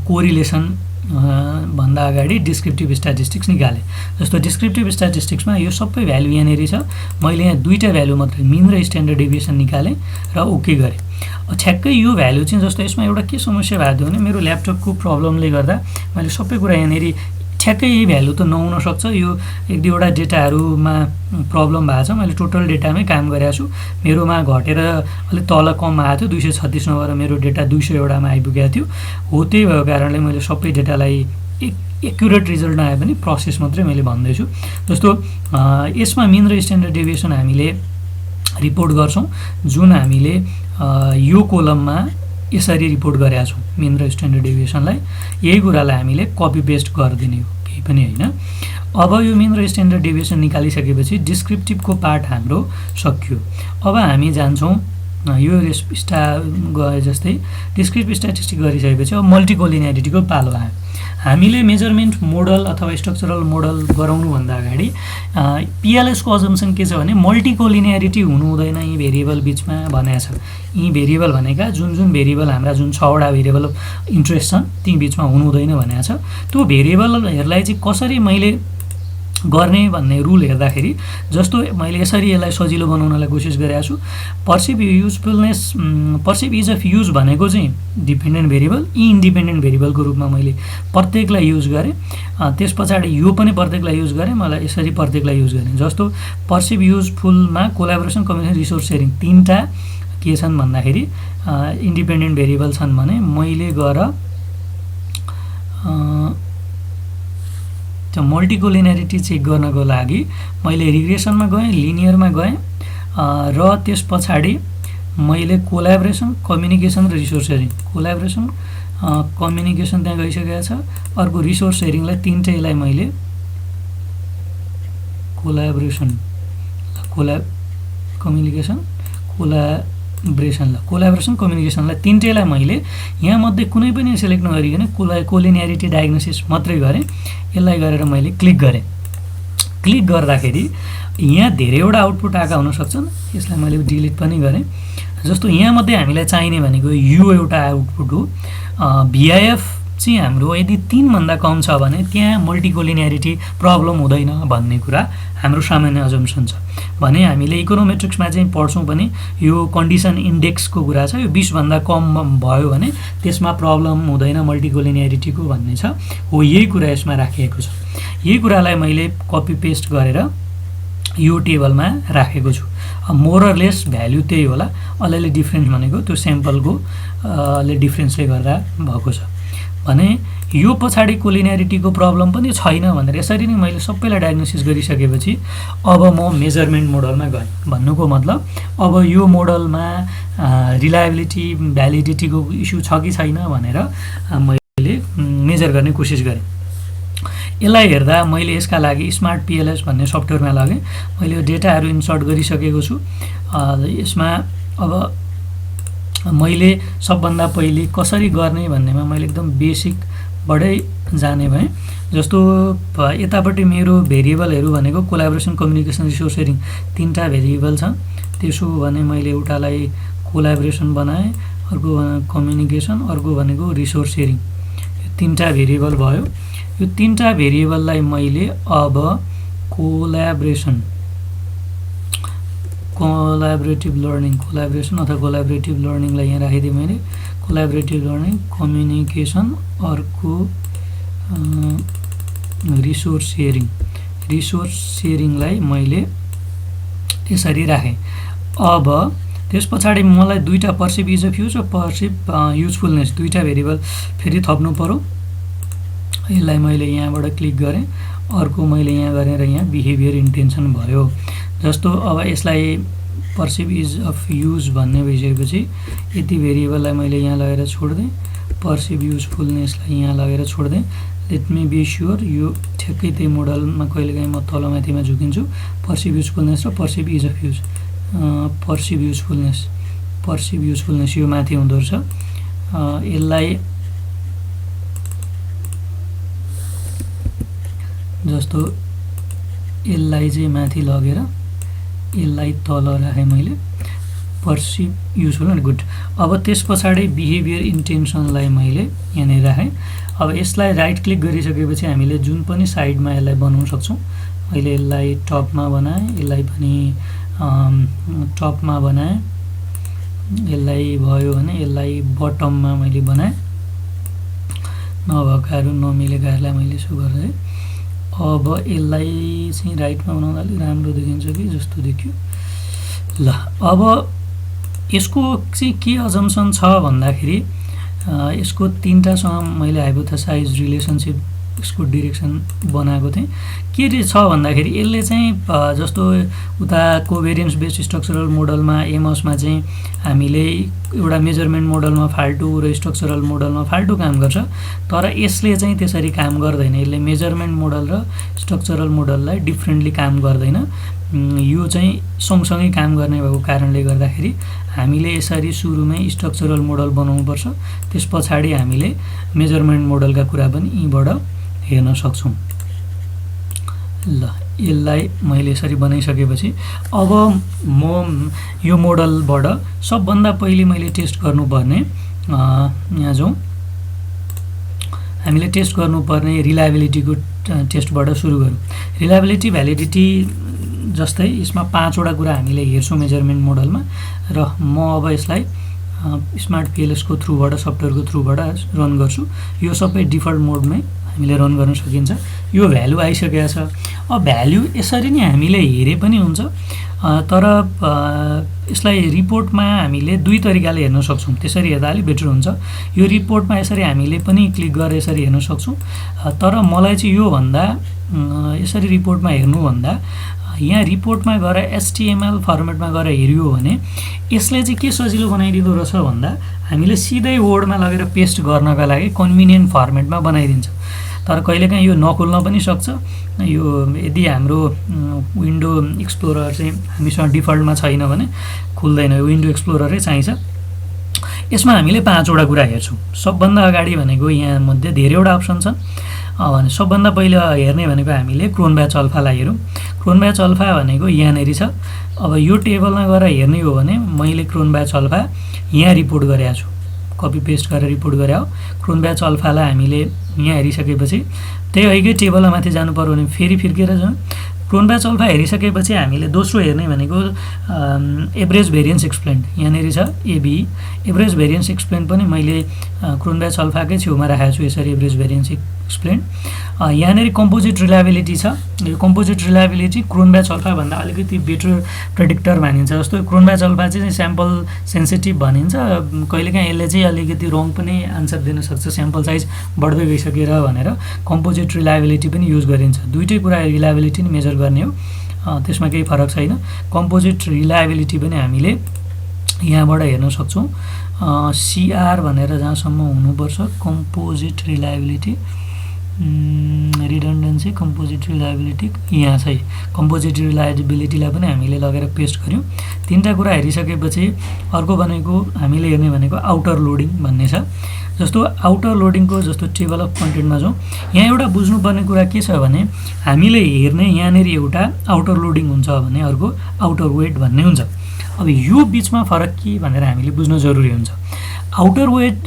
कोरिलेसन भन्दा अगाडि डिस्क्रिप्टिभ स्ट्याटिस्टिक्स निकालेँ। जस्तो डिस्क्रिप्टिभ स्ट्याटिस्टिक्समा यो सबै भ्यालु यहाँनिर छ, मैले यहाँ दुईवटा भ्यालु मात्रै मिन र स्ट्यान्डर्ड डेभिएसन निकालेँ र ओके गरेँ। ठ्याक्कै यो भ्यालु चाहिँ जस्तो यसमा एउटा के समस्या भएको थियो भने मेरो ल्यापटपको प्रब्लमले गर्दा मैले सबै कुरा यहाँनिर ठ्याक्कै यही भ्यालु त नहुन सक्छ। यो एक दुईवटा डेटाहरूमा प्रब्लम भएको छ, मैले टोटल डेटामै काम गरेको छु। मेरोमा घटेर अलिक तल कम आएको थियो, 236 नभएर मेरो डेटा 200 एउटामा आइपुगेको थियो। हो त्यही भएको कारणले मैले सबै डेटालाई एक्युरेट रिजल्ट नआए पनि प्रोसेस मात्रै मैले भन्दैछु। जस्तो यसमा मिन र स्ट्यान्डर्ड डेभिएसन हामीले रिपोर्ट गर्छौँ, जुन हामीले यो कोलममा यसरी रिपोर्ट गरेका छौँ मिन र स्ट्यान्डर्ड डेभिएसनलाई। यही कुरालाई हामीले कपी पेस्ट गरिदिने हो, केही पनि होइन। अब यो मिन र स्ट्यान्डर्ड डेभिएसन निकालिसकेपछि डिस्क्रिप्टिभको पार्ट हाम्रो सकियो। अब हामी जान्छौँ यो गए जस्तै डिस्क्रिप्टिभ स्ट्याटिस्टिक गरिसकेपछि अब मल्टिकोलिनियरिटीको पालो आयो। हामीले मेजरमेन्ट मोडल अथवा स्ट्रक्चरल मोडल गराउनुभन्दा अगाडि पिएलएसको अजम्सन के छ भने मल्टिकोलिनियरिटी हुनु हुँदैन यी भेरिएबल बिचमा भनेको छ। यी भेरिएबल भनेका जुन जुन भेरिएबल हाम्रा जुन 6वटा भेरिएबल इन्ट्रेस्ट छन् ती बिचमा हुनु हुँदैन भनेको छ। त्यो भेरिएबलहरूलाई चाहिँ कसरी मैले गर्ने भन्ने रुल हेर्दाखेरि जस्तो मैले यसरी यसलाई सजिलो बनाउनलाई कोसिस गरेको छु। पर्सिभ इज अफ युज भनेको चाहिँ डिपेन्डेन्ट भेरिएबल, यी इन्डिपेन्डेन्ट भेरिएबलको रूपमा मैले प्रत्येकलाई युज गरेँ। त्यस पछाडि यो पनि प्रत्येकलाई युज गरेँ, मलाई यसरी प्रत्येकलाई युज गरेँ। जस्तो पर्सिभ युजफुलमा कोलाबोरेसन, कम्युनिकेसन, रिसोर्स सेयरिङ तीनटा के छन् भन्दाखेरि इन्डिपेन्डेन्ट भेरिएबल छन् भने मैले गएर त्यो मल्टिकोलिनियरिटी चेक गर्नको लागि मैले रिग्रेसनमा गएँ, लिनियरमा गएँ र त्यस पछाडि मैले कोलाबोरेसन, कम्युनिकेसन र रिसोर्स सेयरिङ, कोलाबोरेसन कम्युनिकेसन त्यहाँ गइसकेको छ। अर्को रिसोर्स सेयरिङलाई तीनटैलाई मैले कोलाबोरेसन कम्युनिकेसनलाई तीनटैलाई मैले यहाँमध्ये कुनै पनि सेलेक्ट नगरिकन कोलिनियरिटी डायग्नोसिस मात्रै गरेँ। यसलाई गरेर मैले क्लिक गरेँ। क्लिक गर्दाखेरि यहाँ धेरैवटा आउटपुट आएका हुन सक्छन्, यसलाई मैले डिलिट पनि गरेँ। जस्तो यहाँमध्ये हामीलाई चाहिने भनेको यो एउटा आउटपुट हो। भिआइएफ चाहिँ हाम्रो यदि 3 भन्दा कम छ भने त्यहाँ मल्टिकोलिनियरिटी प्रब्लम हुँदैन भन्ने कुरा हाम्रो सामान्य अजम्सन छ भने हामीले इकोनोमेट्रिक्समा चाहिँ पढ्छौँ पनि यो कन्डिसन इन्डेक्सको कुरा छ। यो 20 भन्दा कम भयो भने त्यसमा प्रब्लम हुँदैन मल्टिकोलिनियरिटीको भन्ने छ। हो यही कुरा यसमा राखिएको छ। यही कुरालाई मैले कपी पेस्ट गरेर यो टेबलमा राखेको छु। मोरलेस भ्याल्यु त्यही होला, अलिअलि डिफ्रेन्स भनेको त्यो स्याम्पलको ले डिफ्रेन्सले गर्दा भएको छ भने यो पछाडि कोलिनियरिटीको प्रब्लम पनि छैन भनेर यसरी नै मैले सबैलाई डायग्नोसिस गरिसकेपछि अब म मेजरमेन्ट मोडलमा गएँ। भन्नुको मतलब अब यो मोडलमा रिलायबिलिटी, भ्यालिडिटीको इस्यु छ कि छैन भनेर मैले मेजर गर्ने कोसिस गरेँ। यसलाई हेर्दा मैले यसका लागि स्मार्ट पिएलएस भन्ने सफ्टवेयरमा लगेँ। मैले यो डेटाहरू इन्सर्ट गरिसकेको छु। यसमा अब मैले सबभन्दा पहिले कसरी गर्ने भन्नेमा मैले एकदम बेसिकबाटै जाने भएँ। जस्तो यतापट्टि मेरो भेरिएबलहरू भनेको कोलाबोरेसन, कम्युनिकेसन, रिसोर्स सेयरिङ तीनटा भेरिएबल छन्। त्यसो भने मैले एउटालाई कोलाबोरेसन बनाएँ, अर्को कम्युनिकेसन, अर्को भनेको रिसोर्स सेयरिङ। यो तीनटा भेरिएबल भयो। यो तीनटा भेरिएबललाई मैले अब कोलाबोरेटिभ लर्निङलाई यहाँ राखिदिएँ मैले। कोलाबोरेटिभ लर्निङ, कम्युनिकेसन, अर्को रिसोर्स सेयरिङलाई मैले यसरी राखेँ। अब त्यस पछाडि मलाई दुईटा पर्सिभ इज अफ युज र पर्सिभ युजफुलनेस दुईटा भेरिएबल फेरि थप्नु पर्यो। यसलाई मैले यहाँबाट क्लिक गरेँ, अर्को मैले यहाँ गरेर यहाँ बिहेभियर इन्टेन्सन भयो। जस्तो अब यसलाई पर्सिभ इज अफ युज भन्ने भइसकेपछि यति भेरिएबललाई मैले यहाँ लगेर छोडिदिएँ, पर्सिभ युजफुलनेसलाई यहाँ लगेर छोडिदिएँ। लेट मी बी स्योर यो ठ्याक्कै त्यही मोडलमा कहिलेकाहीँ म तलमाथिमा झुकिन्छु। पर्सिभ युजफुलनेस र perceive is of use, perceive usefulness यो माथि हुँदो रहेछ। यसलाई जस्तो यसलाई चाहिँ माथि लगेर यसलाई तल राखेँ मैले, पर्सिभ युजफुल एन्ड गुड। अब त्यस पछाडि बिहेभियर इन्टेन्सनलाई मैले यहाँनिर राखेँ। अब यसलाई राइट क्लिक गरिसकेपछि हामीले जुन पनि साइडमा यसलाई बनाउन सक्छौँ। मैले यसलाई टपमा बनाएँ, यसलाई पनि टपमा बनाएँ, यसलाई भयो भने यसलाई बटममा मैले बनाएँ। नभएकाहरू नमिलेकाहरूलाई मैले यसो गरेँ। अब यसलाई चाहिँ राइटमा बनाउँदा अलिक राम्रो देखिन्छ कि जस्तो देखियो। ल अब यसको चाहिँ के अजम्सन छ भन्दाखेरि यसको तीनटासँग मैले हाइपोथेसाइज रिलेसनसिप यसको डिरेक्सन बनाएको थिएँ। के छ भन्दाखेरि यसले चाहिँ जस्तो उता कोभेरियन्स बेस्ड स्ट्रक्चरल मोडलमा एमसमा चाहिँ हामीले एउटा मेजरमेन्ट मोडलमा फाल्टु र स्ट्रक्चरल मोडलमा फाल्टु काम गर्छ, तर यसले चाहिँ त्यसरी काम गर्दैन। यसले मेजरमेन्ट मोडल र स्ट्रक्चरल मोडललाई डिफ्रेन्टली काम गर्दैन। यो चाहिँ सँगसँगै काम गर्ने भएको कारणले गर्दाखेरि हामीले यसरी सुरुमै स्ट्रक्चरल मोडल बनाउनुपर्छ, त्यस पछाडि हामीले मेजरमेन्ट मोडलका कुरा पनि यहीँबाट हेर्न सक्छौँ। ल यसलाई मैले यसरी बनाइसकेपछि अब म यो मोडलबाट सबभन्दा पहिले मैले टेस्ट गर्नुपर्ने यहाँ जाउँ, हामीले टेस्ट गर्नुपर्ने रिलायबिलिटीको टेस्टबाट सुरु गरौँ। रिलायबिलिटी भ्यालिडिटी जस्तै यसमा 5 वटा कुरा हामीले हेर्छौँ मेजरमेन्ट मोडलमा, र म अब यसलाई स्मार्ट पिएलएसको थ्रुबाट सफ्टवेयरको थ्रुबाट रन गर्छु। यो सबै डिफल्ट मोडमै हामीले रन गर्न सकिन्छ। यो भ्यालु आइसकेको छ। अब भ्यालु यसरी नै हामीले हेरे पनि हुन्छ, तर यसलाई रिपोर्टमा हामीले दुई तरिकाले हेर्न सक्छौँ। त्यसरी हेर्दा अलिक बेटर हुन्छ। यो रिपोर्टमा यसरी हामीले पनि क्लिक गरेर यसरी हेर्न सक्छौँ, तर मलाई चाहिँ योभन्दा यसरी रिपोर्टमा हेर्नुभन्दा यहाँ रिपोर्टमा गएर एचटिएमएल फर्मेटमा गएर हेऱ्यो भने यसले चाहिँ के सजिलो बनाइदिँदो रहेछ भन्दा हामीले सिधै वर्डमा लगेर पेस्ट गर्नका लागि कन्भिनियन्ट फर्मेटमा बनाइदिन्छ। तर कहिलेकाहीँ यो नखुल्न पनि सक्छ। यो यदि हाम्रो विन्डो एक्सप्लोरर चाहिँ हामीसँग डिफल्टमा छैन भने खुल्दैन, विन्डो एक्सप्लोररै चाहिन्छ। यसमा हामीले 5 वटा कुरा हेर्छौँ। सबभन्दा अगाडि भनेको यहाँ मध्ये धेरैवटा अप्सन छन्। भने सबभन्दा पहिला हेर्ने भनेको हामीले क्रोन ब्याच अल्फालाई हेरौँ। क्रोन ब्याच अल्फा भनेको यहाँनिर छ। अब यो टेबलमा गएर हेर्ने हो भने मैले क्रोन ब्याच अल्फा यहाँ रिपोर्ट गरेको छु, कपी पेस्ट गरेर रिपोर्ट गरे हो। क्रोन ब्याच अल्फालाई हामीले यहाँ हेरिसकेपछि त्यही अहिलेकै टेबलमा माथि जानु पर्यो भने फेरि फिर्केर जाउँ। क्रोन ब्याच अल्फा हेरिसकेपछि हामीले दोस्रो हेर्ने भनेको एभरेज भेरिएन्स एक्सप्लेन यहाँनिर छ, एबी। एभरेज भेरिएन्स एक्सप्लेन पनि मैले क्रोन ब्याच अल्फाकै छेउमा राखेको छु, यसरी एभरेज भेरिएन्स एक्सप्लेन। यहाँनिर कम्पोजिट रिलायबिलिटी छ। यो कम्पोजिट रिलायबिलिटी क्रोन ब्याच अल्फाभन्दा अलिकति बेटर प्रेडिक्टर मानिन्छ। जस्तो क्रोन ब्याच अल्फा चाहिँ स्याम्पल सेन्सिटिभ भनिन्छ, कहिलेकाहीँ यसले चाहिँ अलिकति रङ पनि आन्सर दिन सक्छ स्याम्पल साइज बढ्दै गइसकेर भनेर कम्पोजिट रिलायबिलिटी पनि युज गरिन्छ। दुईटै कुरा रिलायबिलिटी नै मेजर गर्ने हो, त्यसमा केही फरक छैन। कम्पोजिट रिलायबिलिटी पनि हामीले यहाँबाट हेर्न सक्छौँ। सिआर भनेर जहाँसम्म हुनुपर्छ कम्पोजिट रिलायबिलिटी, रिडन्डेन्सी कम्पोजिट रिलायबिलिटी यहाँ छ। कम्पोजिट रिलायबिलिटीलाई पनि हामीले लगेर पेस्ट गऱ्यौँ। 3टा कुरा हेरिसकेपछि अर्को भनेको हामीले हेर्ने भनेको आउटर लोडिङ भन्ने छ। जस्तो आउटर लोडिङको जस्तो टेबल अफ कन्टेन्टमा जाउँ। यहाँ एउटा बुझ्नुपर्ने कुरा के छ भने हामीले हेर्ने यहाँनिर एउटा आउटर लोडिङ हुन्छ भने अर्को आउटर वेट भन्ने हुन्छ। अब यो बिचमा फरक के भनेर हामीले बुझ्न जरुरी हुन्छ। आउटर वेट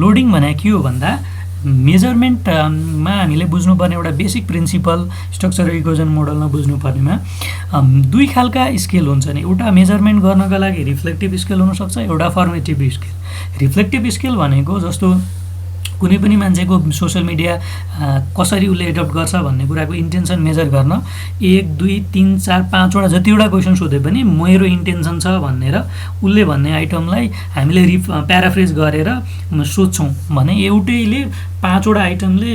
लोडिङ भने के हो भन्दा मेजरमेन्टमा हामीले बुझ्नुपर्ने एउटा बेसिक प्रिन्सिपल स्ट्रक्चर इक्वेसन मोडलमा बुझ्नुपर्नेमा दुई खालका स्केल हुन्छन्। एउटा मेजरमेन्ट गर्नका लागि रिफ्लेक्टिभ स्केल हुनसक्छ, एउटा फर्मेटिभ स्केल। रिफ्लेक्टिभ स्केल भनेको जस्तो कुनै पनि मान्छेको सोसियल मिडिया कसरी उसले एडप्ट गर्छ भन्ने कुराको इन्टेन्सन मेजर गर्न 1 2 3 4 5 वटा जतिवटा क्वेसन सोधे पनि मेरो इन्टेन्सन छ भनेर उसले भन्ने आइटमलाई हामीले प्याराफ्रेज गरेर सोध्छौँ भने एउटैले 5 वटा आइटमले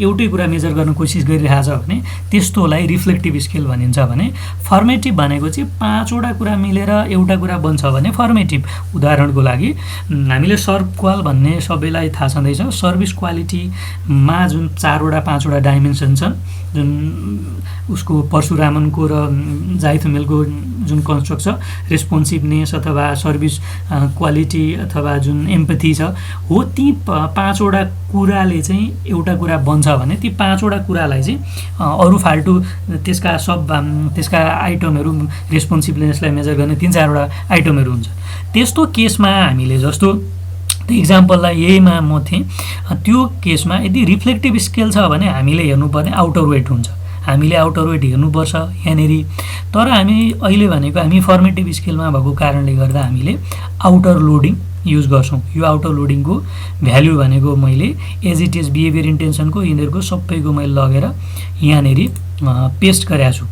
एउटै कुरा मेजर गर्न कोसिस गरिरहेछ भने त्यस्तोलाई रिफ्लेक्टिभ स्केल भनिन्छ। भने फर्मेटिभ भनेको चाहिँ 5 वटा कुरा मिलेर एउटा कुरा बन्छ भने फर्मेटिभ। उदाहरणको लागि हामीले सर्भ क्वाल भन्ने सबैलाई थाहा छँदैछ। सर्भिस क्वालिटीमा जुन 4 वटा 5 वटा डाइमेन्सन छन्, जुन उसको परशुरामनको र जाइथोमेलको जुन कन्स्ट्रक्ट छ, रेस्पोन्सिभनेस अथवा सर्भिस क्वालिटी अथवा जुन एम्पथी छ हो, ती 5 वटा कुराले चाहिँ एउटा कुरा बन्छ भने ती 5 वटा कुरालाई चाहिँ अरू फाल्टु त्यसका आइटमहरू रेस्पोन्सिभनेसलाई मेजर गर्ने 3-4 वटा आइटमहरू हुन्छ। त्यस्तो केसमा हामीले जस्तो त्यो इक्जाम्पललाई यहीमा म थिएँ, त्यो केसमा यदि रिफ्लेक्टिभ स्केल छ भने हामीले हेर्नुपर्ने आउटर वेट हुन्छ। हामीले आउटर वेट हेर्नुपर्छ यहाँनिर। तर हामी अहिले भनेको हामी फर्मेटिभ स्केलमा भएको कारणले गर्दा हामीले आउटर लोडिङ युज गर्छौँ। यो आउटर लोडिङको भ्याल्यु भनेको मैले एज इट इज बिहेभियर इन्टेन्सनको यिनीहरूको सबैको मैले लगेर यहाँनिर पेस्ट गरेको छु।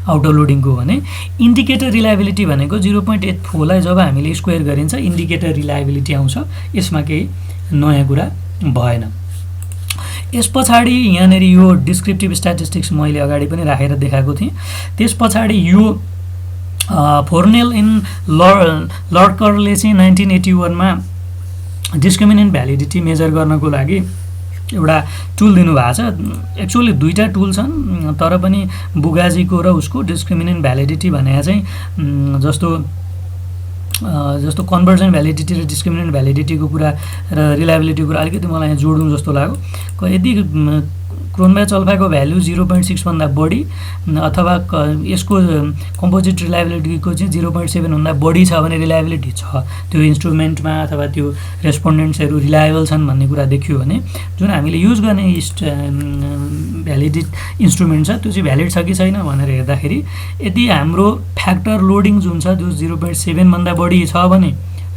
आउटर लोडिङको भने इन्डिकेटर रिलायबिलिटी भनेको 0.84 लाई जब हामीले स्क्वायर गरिन्छ इन्डिकेटर रिलायबिलिटी आउँछ। यसमा केही नयाँ कुरा भएन। यस पछाडि यहाँनिर यो डिस्क्रिप्टिभ स्ट्याटिस्टिक्स मैले अगाडि पनि राखेर देखाएको थिएँ। त्यस पछाडि यो फोर्नेल इन लर्डकरले चाहिँ 1981 मा डिस्क्रिमिनेन्ट भ्यालिडिटी मेजर गर्नको लागि एउटा टुल दिनुभएको छ। एक्चुअली दुईटा टुल छन्, तर पनि बुगाजीको र उसको डिस्क्रिमिनेन्ट भ्यालिडिटी भनेको चाहिँ जस्तो कन्भर्जन भ्यालिडिटी र डिस्क्रिमिनेन्ट भ्यालिडिटीको कुरा र रिलायबिलिटीको कुरा अलिकति मलाई यहाँ जोडौँ जस्तो लाग्यो। यदि क्रोनबाच अल्फाको भ्यालु 0.6 भन्दा बढी अथवा यसको कम्पोजिट रिलायबिलिटीको चाहिँ 0.7 भन्दा बढी छ भने रिलायबिलिटी छ, त्यो इन्स्ट्रुमेन्टमा अथवा त्यो रेस्पोन्डेन्ट्सहरू रिलायबल छन् भन्ने कुरा देखियो भने जुन हामीले युज गर्ने भ्यालिडिट इन्स्ट्रुमेन्ट छ त्यो चाहिँ भ्यालिड छ कि छैन भनेर हेर्दाखेरि यदि हाम्रो फ्याक्टर लोडिङ जुन छ त्यो 0.7 भन्दा बढी छ भने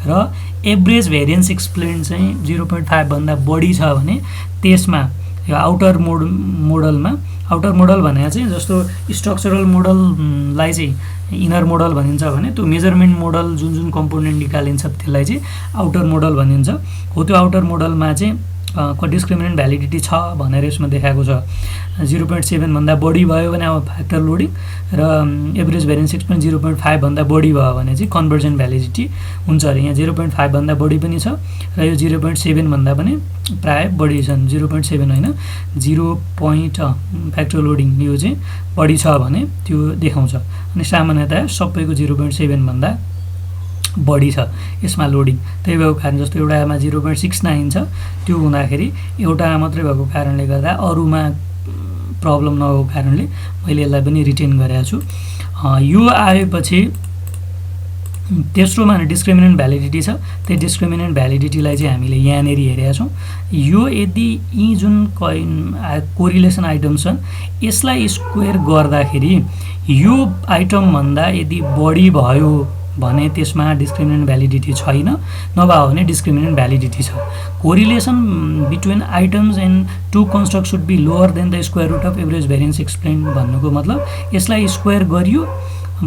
र एभरेज भेरिएन्स एक्सप्लेन चाहिँ 0.5 भन्दा बढी छ भने त्यसमा यो आउटर मोडलमा, आउटर मोडल भनेको चाहिँ जस्तो स्ट्रक्चरल मोडललाई चाहिँ इनर मोडल भनिन्छ भने त्यो मेजरमेन्ट मोडल जुन जुन कम्पोनेन्ट निकालिन्छ त्यसलाई चाहिँ आउटर मोडल भनिन्छ। हो त्यो आउटर मोडलमा चाहिँ डिस्क्रिमिनेन्ट भ्यालिडिटी छ भनेर यसमा देखाएको छ। 0.7 भन्दा बढी भयो भने अब फ्याक्टर लोडिङ र एभरेज भेरिएन्स एक्सप्लेन 0.5 भन्दा बढी भयो भने चाहिँ कन्भर्जन भ्यालिडिटी हुन्छ अरे। यहाँ 0.5 भन्दा बढी पनि छ र यो 0.7 भन्दा पनि प्राय बढी छन्। 0.7 होइन 0. फ्याक्टर लोडिङ यो चाहिँ बढी छ भने त्यो देखाउँछ। अनि सामान्यतया सबैको 0.7 भन्दा बढी छ यसमा लोडिङ। त्यही भएको कारण जस्तो एउटामा 0.69 छ, त्यो हुँदाखेरि एउटा मात्रै भएको कारणले गर्दा अरूमा प्रब्लम नभएको कारणले मैले यसलाई पनि रिटेन गरेको छु। यो आएपछि तेस्रोमा डिस्क्रिमिनेन्ट भ्यालिडिटी छ। त्यो डिस्क्रिमिनेन्ट भ्यालिडिटीलाई चाहिँ हामीले यहाँनिर हेरेका छौँ। यो यदि यी जुन कोरिलेसन आइटम्स छन् यसलाई स्क्वेयर गर्दाखेरि यो आइटमभन्दा यदि बढी भयो भने त्यसमा डिस्क्रिमिनेन्ट भ्यालिडिटी छैन, नभए भने डिस्क्रिमिनेन्ट भ्यालिडिटी छ। Correlation between items and to construct should be lower than the square root of average variance explained भन्नुको मतलब यसलाई स्क्वायर गरियो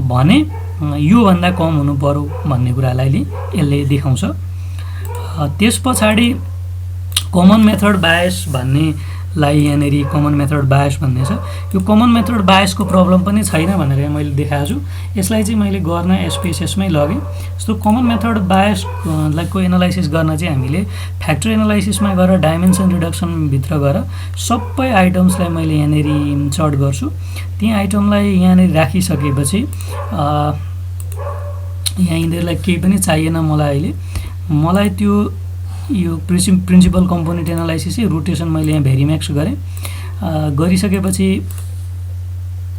भने योभन्दा कम हुनु पर्यो भन्ने कुरालाई यसले देखाउँछ। त्यस पछाडि कमन मेथड बायस भन्नेलाई यहाँनिर कमन मेथड बायस भन्ने छ। यो कमन मेथड बायसको प्रब्लम पनि छैन भनेर मैले देखाएको छु। यसलाई चाहिँ मैले गर्न एसपिएसएसमै लगेँ। जस्तो कमन मेथड बायसको एनालाइसिस गर्न चाहिँ हामीले फ्याक्टर एनालाइसिसमा गएर डाइमेन्सन रिडक्सनभित्र गएर सबै आइटम्सलाई मैले यहाँनिर सर्ट गर्छु। ती आइटमलाई यहाँनिर राखिसकेपछि यहाँ यिनीहरूलाई केही पनि चाहिएन मलाई त्यो यो प्रिन्सिपल कम्पोनेन्ट एनालाइसिस रोटेसन मैले यहाँ भेरिम्याक्स गरेँ। गरिसकेपछि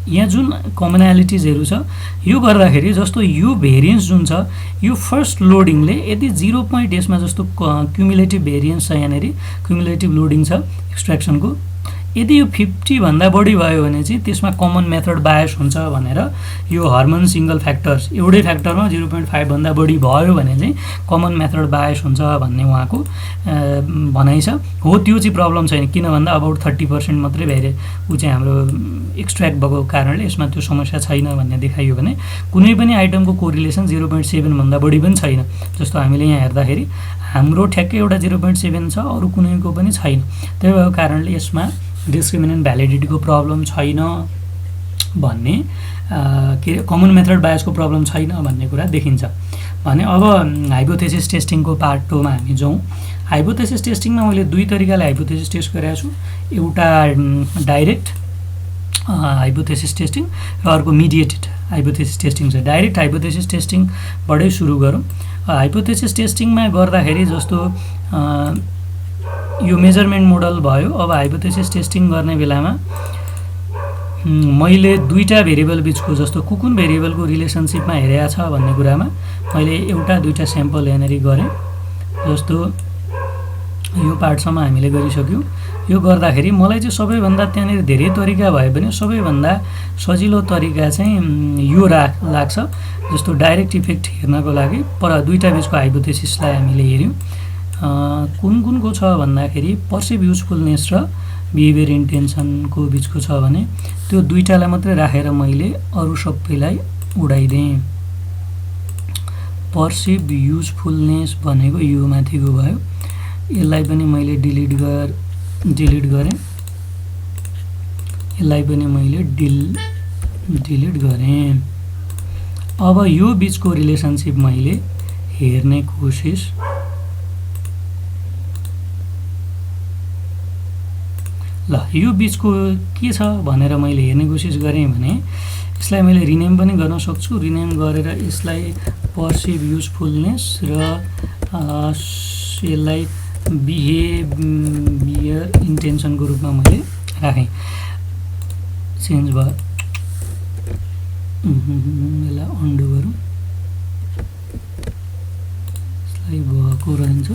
यहाँ जुन कमनालिटिजहरू छ यो गर्दाखेरि जस्तो यो भेरिएन्स जुन छ यो फर्स्ट लोडिङले यदि 0. यसमा जस्तो क्युमुलेटिभ भेरिएन्स छ, यहाँनिर क्युमुलेटिभ लोडिङ छ एक्सट्र्याक्सनको, यदि यो 50 भन्दा बढी भयो भने चाहिँ त्यसमा कमन मेथड बायस हुन्छ भनेर यो हर्मन सिङ्गल फ्याक्टर्स एउटै फ्याक्टरमा 0.5 भन्दा बढी भयो भने चाहिँ कमन मेथड बायस हुन्छ भन्ने उहाँको भनाइ छ। हो त्यो चाहिँ प्रब्लम छैन, किन भन्दा अबाउट 30% मात्रै ऊ चाहिँ हाम्रो एक्सट्र्याक्ट भएको कारणले यसमा त्यो समस्या छैन भन्ने देखाइयो भने कुनै पनि आइटमको कोरिलेसन 0.7 भन्दा बढी पनि छैन। जस्तो हामीले यहाँ हेर्दाखेरि हाम्रो ठ्याक्कै एउटा 0.7 छ, अरू कुनैको पनि छैन। त्यही भएको कारणले यसमा डिस्क्रिमिनेन्ट भ्यालिडिटीको प्रब्लम छैन भन्ने के कमन मेथड बायसको प्रब्लम छैन भन्ने कुरा देखिन्छ भने। अब हाइपोथेसिस टेस्टिङको पार्ट 2 मा हामी जाउँ। हाइपोथेसिस टेस्टिङमा मैले दुई तरिकाले हाइपोथेसिस टेस्ट गरेको छु। एउटा डाइरेक्ट हाइपोथेसिस टेस्टिङ र अर्को मिडिएटेड हाइपोथेसिस टेस्टिङ छ। डाइरेक्ट हाइपोथेसिस टेस्टिङबाटै सुरु गरौँ। हाइपोथेसिस टेस्टिङमा गर्दाखेरि जस्तो यो मेजरमेन्ट मोडल भयो। अब हाइपोथेसिस टेस्टिङ गर्ने बेलामा मैले दुईटा भेरिएबल बिचको जस्तो कुन भेरिएबलको रिलेसनसिपमा हेरेको छ भन्ने कुरामा मैले एउटा दुईटा स्याम्पल यहाँनिर गरेँ। जस्तो यो पार्टसम्म हामीले गरिसक्यौँ। यो गर्दाखेरि मलाई चाहिँ सबैभन्दा त्यहाँनिर धेरै तरिका भए पनि सबैभन्दा सजिलो तरिका चाहिँ यो लाग्छ। जस्तो डाइरेक्ट इफेक्ट हेर्नको लागि पर दुईटा बिचको हाइपोथेसिसलाई हामीले हेऱ्यौँ। कुनको छ भन्दाखेरि पर्सिभ युजफुलनेस र बिहेभियर इन्टेन्सनको बिचको छ भने त्यो दुईटालाई मात्रै राखेर मैले अरू सबैलाई उडाइदिएँ। पर्सिभ युजफुलनेस भनेको यो माथिको भयो, यसलाई पनि मैले डिलिट गरेँ। यसलाई पनि मैले डिलिट गरेँ। अब यो बीचको रिलेसनशिप मैले हेर्ने कोसिस ल यो बीचको के छ भनेर मैले हेर्ने कोसिस गरेँ भने यसलाई मैले रिनेम पनि गर्न सक्छु। रिनेम गरेर यसलाई पर्सिभ युजफुलनेस र यसलाई बिहेभियर इन्टेन्सनको रूपमा मैले राखेँ। चेन्ज भयो, यसलाई अन्डु गरौँ। यसलाई भएको रहन्छ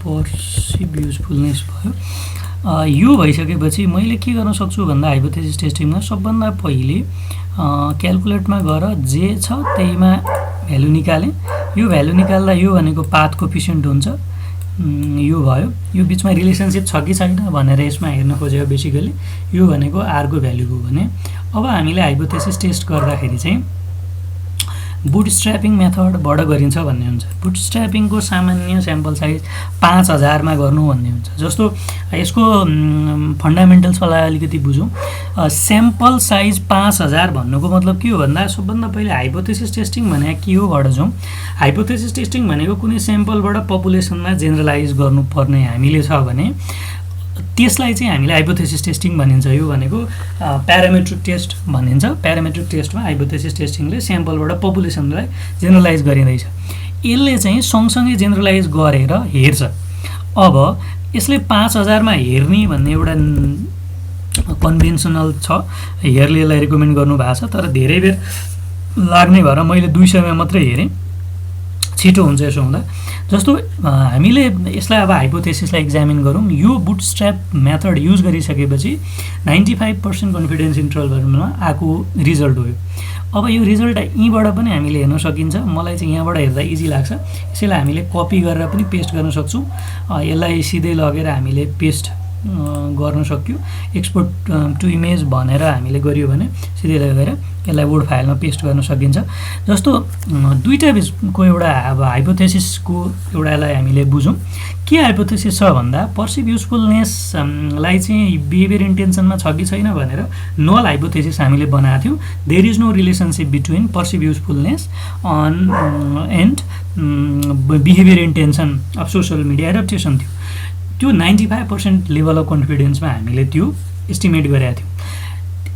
पर्सिभ युजफुलनेस भयो। यो भइसकेपछि मैले के गर्न सक्छु भन्दा हाइपोथेसिस टेस्टिङमा सबभन्दा पहिले क्याल्कुलेटमा गएर जे छ त्यहीमा भ्यालु निकालेँ। यो भ्यालु निकाल्दा यो भनेको पाथ कोफिसिएन्ट हुन्छ, यो भयो। यो बिचमा रिलेसनशिप छ कि छैन भनेर यसमा हेर्न खोजेको बेसिकली यो भनेको आरको भ्यालुको भने। अब हामीले हाइपोथेसिस टेस्ट गर्दाखेरि चाहिँ बुटस्ट्र्यापिङ मेथडबाट गरिन्छ भन्ने हुन्छ। बुटस्ट्र्यापिङको सामान्य स्याम्पल साइज 5000 मा गर्नु भन्ने हुन्छ। जस्तो यसको फन्डामेन्टल्सलाई अलिकति बुझौँ। स्याम्पल साइज 5000 भन्नुको मतलब के हो भन्दा सबभन्दा पहिले हाइपोथेसिस टेस्टिङ भनेको के हो बाट जाउँ। हाइपोथेसिस टेस्टिङ भनेको कुनै स्याम्पलबाट पपुलेसनमा जेनरलाइज गर्नुपर्ने हामीले छ भने त्यसलाई चाहिँ हामीले हाइपोथेसिस टेस्टिङ भनिन्छ। यो भनेको प्यारामेट्रिक टेस्ट भनिन्छ। प्यारामेट्रिक टेस्टमा हाइपोथेसिस टेस्टिङले स्याम्पलबाट पपुलेसनलाई जेनरलाइज गरिँदैछ। यसले चाहिँ सँगसँगै जेनरलाइज गरेर हेर्छ। अब यसले 5000 मा हेर्ने भन्ने एउटा कन्भेन्सनल छ, हेरले यसलाई रिकमेन्ड गर्नुभएको छ, तर धेरै बेर लाग्ने भएर मैले 200 मा मात्रै हेरेँ। छिटो हुन्छ यसो हुँदा। जस्तो हामीले यसलाई अब हाइपोथेसिसलाई एक्जामिन गरौँ। यो बुटस्ट्र्याप मेथड युज गरिसकेपछि 95% कन्फिडेन्स इन्टरभलमा आएको रिजल्ट हो यो। अब यो रिजल्ट यहीँबाट पनि हामीले हेर्न सकिन्छ। मलाई चाहिँ यहाँबाट हेर्दा इजी लाग्छ। यसैलाई हामीले कपी गरेर पनि पेस्ट गर्न सक्छौँ। यसलाई सिधै लगेर हामीले पेस्ट गर्न सक्यो। एक्सपोर्ट टु इमेज भनेर हामीले गरियो भने सिधै लगेर यसलाई वर्ड फाइलमा पेस्ट गर्न सकिन्छ। जस्तो दुईटा बिचको एउटा अब हाइपोथेसिसको एउटालाई हामीले बुझौँ। के हाइपोथेसिस छ भन्दा पर्सिभ युजफुलनेसलाई चाहिँ बिहेभियर इन्टेन्सनमा छ कि छैन भनेर नल हाइपोथेसिस हामीले बनाएको थियौँ। There is no relationship between perceived usefulness and behaviour intention of social media adoption थियो। त्यो 95% लेभल अफ कन्फिडेन्समा हामीले त्यो एस्टिमेट गरेका थियौँ।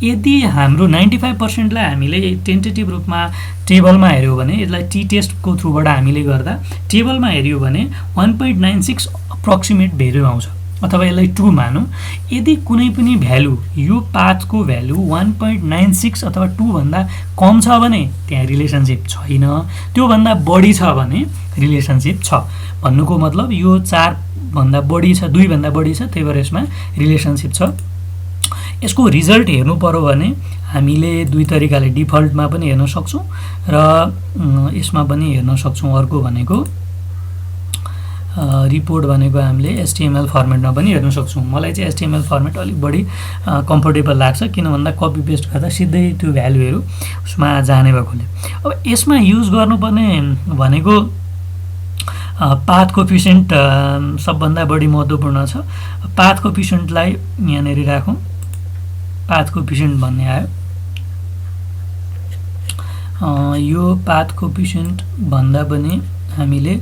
यदि हाम्रो 95% लाई हामीले टेन्टेटिभ रूपमा टेबलमा हेऱ्यौँ भने यसलाई टी टेस्टको थ्रुबाट हामीले गर्दा टेबलमा हेऱ्यौँ भने 1.96 अप्रोक्सिमेट भ्यालु आउँछ, अथवा यसलाई 2 मानौँ। यदि कुनै पनि भ्यालु यो पाथको भ्यालु 1.96 अथवा 2 भन्दा कम छ भने त्यहाँ रिलेसनशिप छैन, त्योभन्दा बढी छ भने रिलेसनशिप छ। भन्नुको मतलब यो 4 भन्दा बढी छ, 2 भन्दा बढी छ, त्यही भएर यसमा रिलेसनशिप छ। यसको रिजल्ट हेर्नु पर्यो भने हामीले दुई तरिकाले डिफल्टमा पनि हेर्न सक्छौँ र यसमा पनि हेर्न सक्छौँ। अर्को भनेको रिपोर्ट भनेको हामीले एचटीएमएल फर्मेटमा पनि हेर्न सक्छौँ। मलाई चाहिँ एचटीएमएल फर्मेट अलिक बढी कम्फर्टेबल लाग्छ, किन भन्दा कपी पेस्ट गर्दा सिधै त्यो भ्यालुहरू उसमा जाने भएकोले। अब यसमा युज गर्नुपर्ने भनेको पाथ कोफिसिएन्ट सबभन्दा बढी महत्त्वपूर्ण छ। पाथ कोफिसिएन्टलाई यहाँनिर राखौँ। पाथ कोफिसिएन्ट भन्ने आयो। यो पाथ कोफिसिएन्ट भन्दा पनि हामीले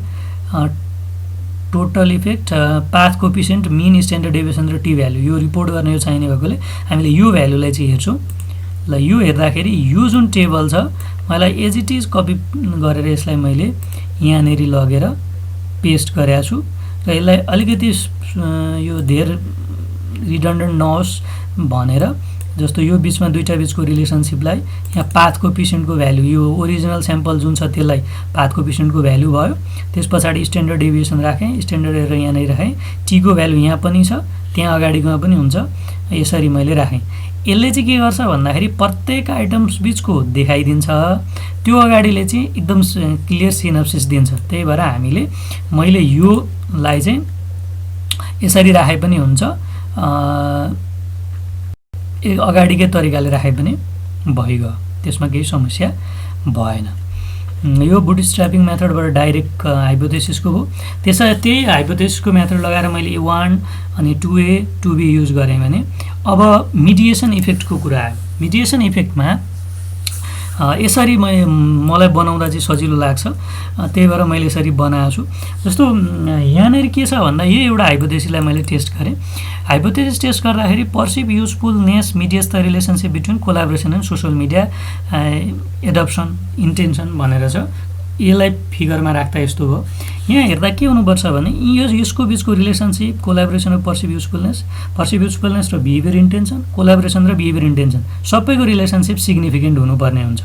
total effect, path coefficient, mean standard deviation र टी भ्यालु यो रिपोर्ट गर्ने यो चाहिने भएकोले हामीले यो भ्यालुलाई चाहिँ हेर्छौँ। ल यो हेर्दाखेरि यो जुन टेबल छ मलाई एज इट इज कपी गरेर यसलाई मैले यहाँनिर लगेर पेस्ट गरेको छु र यसलाई अलिकति यो धेर रिडन्डेन्ट नहोस् भनेर, जस्तो यो बिचमा दुईटा बिचको रिलेसनशिपलाई यहाँ पाथ कोफिसिएन्टको भ्यालु, यो ओरिजिनल स्याम्पल जुन छ त्यसलाई पाथ कोफिसिएन्टको भ्यालु भयो। त्यस पछाडि स्ट्यान्डर्ड डेभिएसन राखेँ, स्ट्यान्डर्ड एरर यहाँनिर राखेँ, टीको भ्यालु यहाँ पनि छ, त्यहाँ अगाडिकोमा पनि हुन्छ, यसरी मैले राखेँ। यसले चाहिँ के गर्छ भन्दाखेरि प्रत्येक आइटम्स बिचको देखाइदिन्छ, त्यो अगाडिले चाहिँ एकदम क्लियर सिनप्सिस दिन्छ। त्यही भएर हामीले मैले योलाई चाहिँ यसरी राखे पनि हुन्छ, अगाडिकै तरिकाले राखे पनि भइगयो, त्यसमा केही समस्या भएन। यो बुटस्ट्र्यापिङ मेथडबाट डाइरेक्ट हाइपोथेसिसको हो। त्यही हाइपोथेसिसको मेथड लगाएर मैले A1 अनि 2A 2B युज गरेँ भने अब मिडिएसन इफेक्टको कुरा आयो। मिडिएसन इफेक्टमा यसरी मलाई बनाउँदा चाहिँ सजिलो लाग्छ, त्यही भएर मैले यसरी बनाएको छु। जस्तो यहाँनिर के छ भन्दा यो एउटा हाइपोथेसिसलाई मैले टेस्ट गरेँ। हाइपोथेसिस टेस्ट गर्दाखेरि perceive usefulness mediates the relationship between collaboration and social media adoption intention भनेर छ। यसलाई फिगरमा राख्दा यस्तो भयो। यहाँ हेर्दा के हुनुपर्छ भने यसको बिचको रिलेसनसिप कोलाबोरेसन र पर्सिभ युजफुलनेस र बिहेभियर इन्टेन्सन, कोलाबोरेसन र बिहेभियर इन्टेन्सन सबैको रिलेसनसिप सिग्निफिकेन्ट हुनुपर्ने हुन्छ।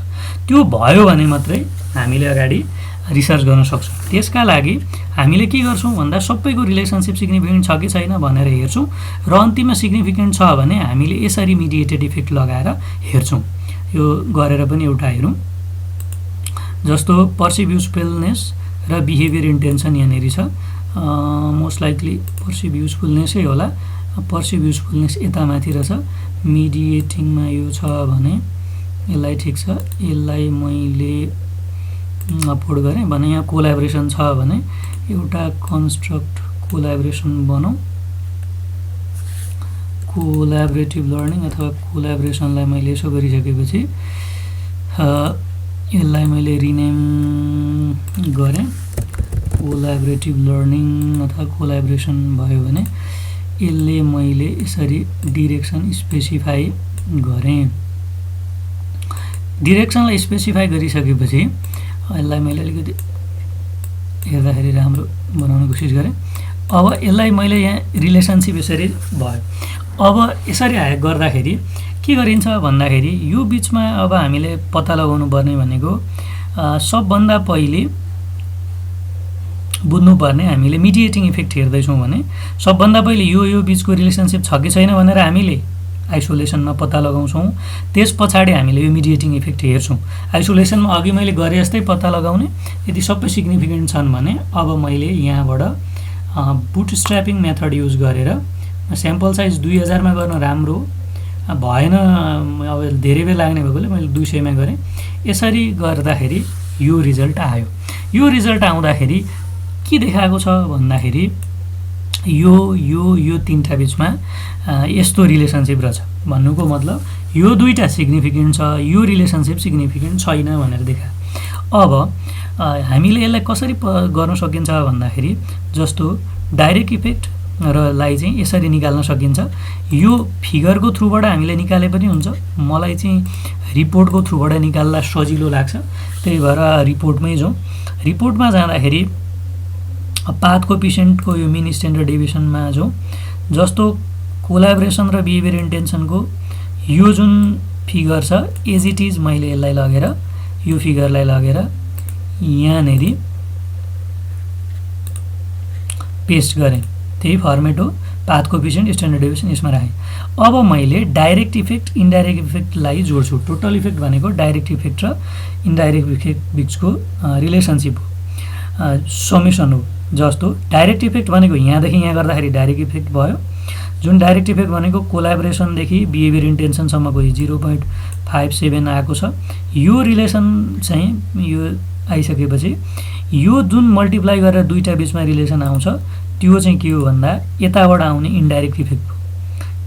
त्यो भयो भने मात्रै हामीले अगाडि रिसर्च गर्न सक्छौँ। त्यसका लागि हामीले के गर्छौँ भन्दा सबैको रिलेसनसिप सिग्निफिकेन्ट छ कि छैन भनेर हेर्छौँ र अन्तिममा सिग्निफिकेन्ट छ भने हामीले यसरी मिडिएटेड इफेक्ट लगाएर हेर्छौँ। यो गरेर पनि एउटा हेरौँ। जस्तो पर्सिभ युजफुलनेस र बिहेभियर इन्टेन्सन यहाँनिर छ। मोस्ट लाइकली पर्सिभ युजफुलनेसै होला। पर्सिभ युजफुलनेस यता माथि रहेछ, मिडिएटिङमा यो छ भने यसलाई ठिक छ, यसलाई मैले अपलोड गरेँ भने यहाँ कोलाबोरेसन छ भने एउटा कन्स्ट्रक्ट कोलाबोरेसन बनाऊ। कोलाबोरेटिभ लर्निङ अथवा कोलाबोरेसनलाई मैले यसो गरिसकेपछि यसलाई मैले रिनेम गरेँ। कोलाबोरेटिभ लर्निङ अथवा कोलाबोरेसन भयो भने यसले मैले यसरी डिरेक्सन स्पेसिफाई गरेँ। डिरेक्सनलाई स्पेसिफाई गरिसकेपछि यसलाई मैले अलिकति हेर्दाखेरि राम्रो बनाउने कोसिस गरेँ। अब यसलाई मैले यहाँ रिलेसनसिप यसरी भयो। अब यसरी गर्दाखेरि के गरिन्छ भन्दाखेरि यो बिचमा अब हामीले पत्ता लगाउनु पर्ने भनेको सबभन्दा पहिले बुझ्नुपर्ने हामीले मिडिएटिङ इफेक्ट हेर्दैछौँ भने सबभन्दा पहिले यो बिचको रिलेसनसिप छ कि छैन भनेर हामीले आइसोलेसनमा पत्ता लगाउँछौँ। त्यस पछाडि हामीले यो मिडिएटिङ इफेक्ट हेर्छौँ। आइसोलेसनमा अघि मैले गरे जस्तै पत्ता लगाउने, यदि सबै सिग्निफिकेन्ट छन् भने अब मैले यहाँबाट बुटस्ट्र्यापिङ मेथड युज गरेर स्याम्पल साइज 2000 मा गर्न राम्रो भएन, अब धेरै बेला लाग्ने भएकोले मैले 200 मा गरेँ। यसरी गर्दाखेरि यो रिजल्ट आयो। यो रिजल्ट आउँदाखेरि के देखाएको छ भन्दाखेरि यो तीनटा बिचमा यस्तो रिलेसनसिप रहेछ। भन्नुको मतलब यो दुईटा सिग्निफिकेन्ट छ, यो रिलेसनसिप सिग्निफिकेन्ट छैन भनेर देखायो। अब हामीले यसलाई कसरी गर्न सकिन्छ भन्दाखेरि जस्तो डाइरेक्ट इफेक्ट र लाई चाहिँ यसरी निकाल्न सकिन्छ। यो फिगरको थ्रुबाट हामीले निकाले पनि हुन्छ। मलाई चाहिँ रिपोर्टको थ्रुबाट निकाल्दा सजिलो लाग्छ, त्यही भएर रिपोर्टमै जाउँ। रिपोर्टमा जाँदाखेरि पाथ कोएफिसिएन्टको यो मिन स्ट्यान्डर्ड डेभिएसनमा जाउँ। जस्तो कोलाबोरेसन र बिहेभियर इन्टेन्सनको यो जुन फिगर छ एज इट इज मैले यसलाई लगेर यो फिगरलाई लगेर यहाँनेरि पेस्ट गरेँ। त्यही फर्मेट हो, पाथ कोएफिसिएन्ट स्ट्यान्डर्ड डेभिएसन यसमा राखेँ। अब मैले डाइरेक्ट इफेक्ट इन्डाइरेक्ट इफेक्टलाई जोड्छु। टोटल इफेक्ट भनेको डाइरेक्ट इफेक्ट र इन्डाइरेक्ट इफेक्ट बिचको रिलेसनसिप हो, समेसन हो। जस्तो डाइरेक्ट इफेक्ट भनेको यहाँदेखि यहाँ गर्दाखेरि डाइरेक्ट इफेक्ट भयो। जुन डाइरेक्ट इफेक्ट भनेको कोलाबोरेसनदेखि बिहेभियर इन्टेन्सनसम्मको 0.57 आएको छ। यो रिलेसन चाहिँ यो आइसकेपछि यो जुन मल्टिप्लाई गरेर दुईटा बिचमा रिलेसन आउँछ त्यो चाहिँ के हो भन्दा यताबाट आउने इन्डाइरेक्ट इफेक्ट हो।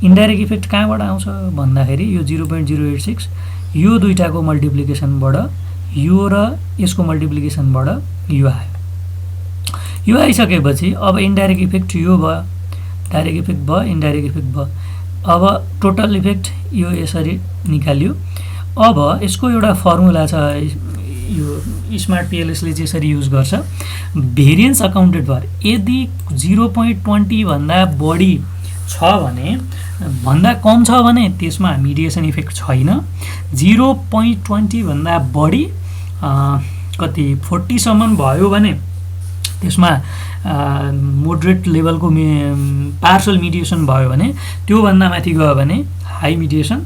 इन्डाइरेक्ट इफेक्ट कहाँबाट आउँछ भन्दाखेरि यो 0.086 यो दुईटाको मल्टिप्लिकेसनबाट यो र यसको मल्टिप्लिकेसनबाट यो आयो। यो आइसकेपछि अब इन्डाइरेक्ट इफेक्ट यो भयो, डाइरेक्ट इफेक्ट भयो, इन्डाइरेक्ट इफेक्ट भयो। अब टोटल इफेक्ट यो यसरी निकाल्यो। अब यसको एउटा फर्मुला छ, यो स्मार्ट पिएलएसले चाहिँ यसरी युज गर्छ। भेरिएन्स अकाउन्टेड फर, यदि 0.20 भन्दा बढी छ भने, भन्दा कम छ भने त्यसमा मिडिएसन इफेक्ट छैन। 0.20 भन्दा बढी कति 40 सम्म भयो भने त्यसमा मोडरेट लेभलको पार्सल मिडिएसन भयो भने, त्योभन्दा माथि गयो भने हाई मिडिएसन,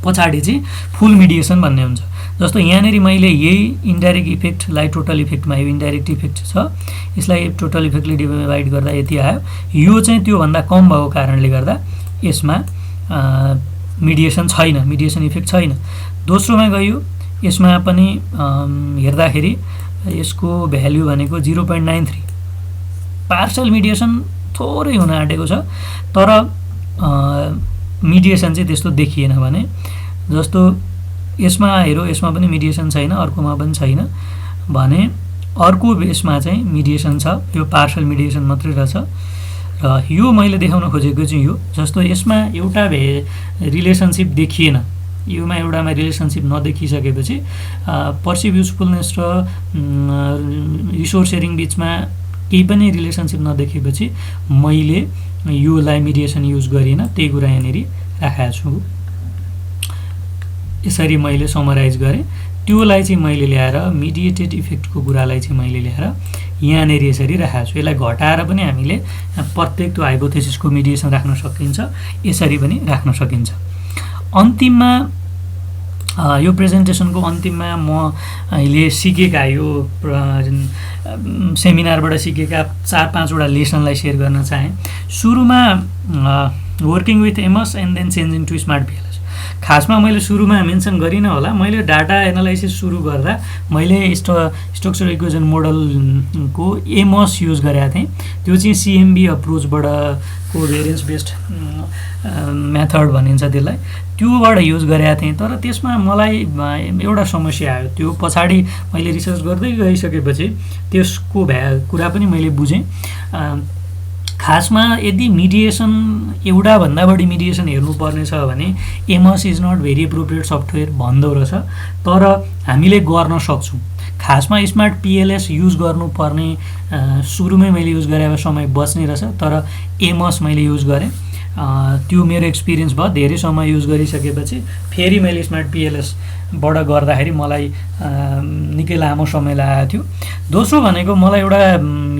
पछाडि चाहिँ फुल मिडिएसन भन्ने हुन्छ। जस्तो यहाँनिर मैले यही इन्डाइरेक्ट इफेक्टलाई टोटल इफेक्टमा, यो इन्डाइरेक्ट इफेक्ट छ यसलाई टोटल इफेक्टले डिभाइड गर्दा यति आयो। यो चाहिँ त्योभन्दा कम भएको कारणले गर्दा यसमा मिडिएसन छैन, मिडिएसन इफेक्ट छैन। दोस्रोमा गयो यसमा पनि हेर्दाखेरि यसको भ्याल्यु भनेको 0.93। पार्सल मिडिएसन थोरै हुन आँटेको छ, तर मिडिएसन चाहिँ त्यस्तो देखिएन भने। जस्तो यसमा हेरौँ, यसमा पनि मिडिएसन छैन, अर्कोमा पनि छैन भने अर्को बेसमा चाहिँ मिडिएसन छ। यो पार्सल मिडिएसन मात्रै रहेछ। र यो मैले देखाउन खोजेको चाहिँ यो, जस्तो यसमा एउटा रिलेसनसिप देखिएन, योमा एउटामा रिलेसनसिप नदेखिसकेपछि पर्सिभ युजफुलनेस र रिसोर्स सेयरिङ बिचमा केही पनि रिलेसनसिप नदेखेपछि मैले योलाई मिडिएसन युज गरिनँ। त्यही कुरा यहाँनिर राखेको छु। यसरी मैले समराइज गरेँ। त्योलाई चाहिँ मैले ल्याएर मिडिएटेड इफेक्टको कुरालाई चाहिँ मैले ल्याएर यहाँनिर यसरी राखेको छु। यसलाई घटाएर पनि हामीले प्रत्येक त्यो हाइपोथेसिसको मिडिएसन राख्न सकिन्छ, यसरी पनि राख्न सकिन्छ। अन्तिममा यो प्रेजेन्टेसनको अन्तिममा म अहिले सिकेका यो सेमिनारबाट सिकेका 4-5 वटा लेसनलाई सेयर गर्न चाहेँ। सुरुमा working with MS and then changing to smart PLS. खासमा मैले सुरुमा मेन्सन गरिनँ होला, मैले डाटा एनालाइसिस सुरु गर्दा मैले स्ट्रक्चर इक्वेसन मोडलको एमएस युज गरेका थिएँ। त्यो चाहिँ सिएमबी अप्रोचबाट कोभेरियन्स बेस्ड मेथड भनिन्छ त्यसलाई, त्योबाट युज गरेका थिएँ। तर त्यसमा मलाई एउटा समस्या आयो। त्यो पछाडि मैले रिसर्च गर्दै गइसकेपछि त्यसको कुरा पनि मैले बुझेँ। खासमा यदि मिडिएसन एउटाभन्दा बढी मिडिएसन हेर्नुपर्ने छ भने MS is not very appropriate software भन्दो रहेछ, तर हामीले गर्न सक्छौँ। खासमा स्मार्ट पिएलएस युज गर्नुपर्ने सुरुमै मैले युज गरेको समय बच्ने रहेछ, तर एमएस मैले युज गरेँ। त्यो मेरो एक्सपिरियन्स भयो। धेरै समय युज गरिसकेपछि फेरि मैले स्मार्ट पिएलएसबाट गर्दाखेरि मलाई निकै लामो समय लागेको थियो। दोस्रो भनेको मलाई एउटा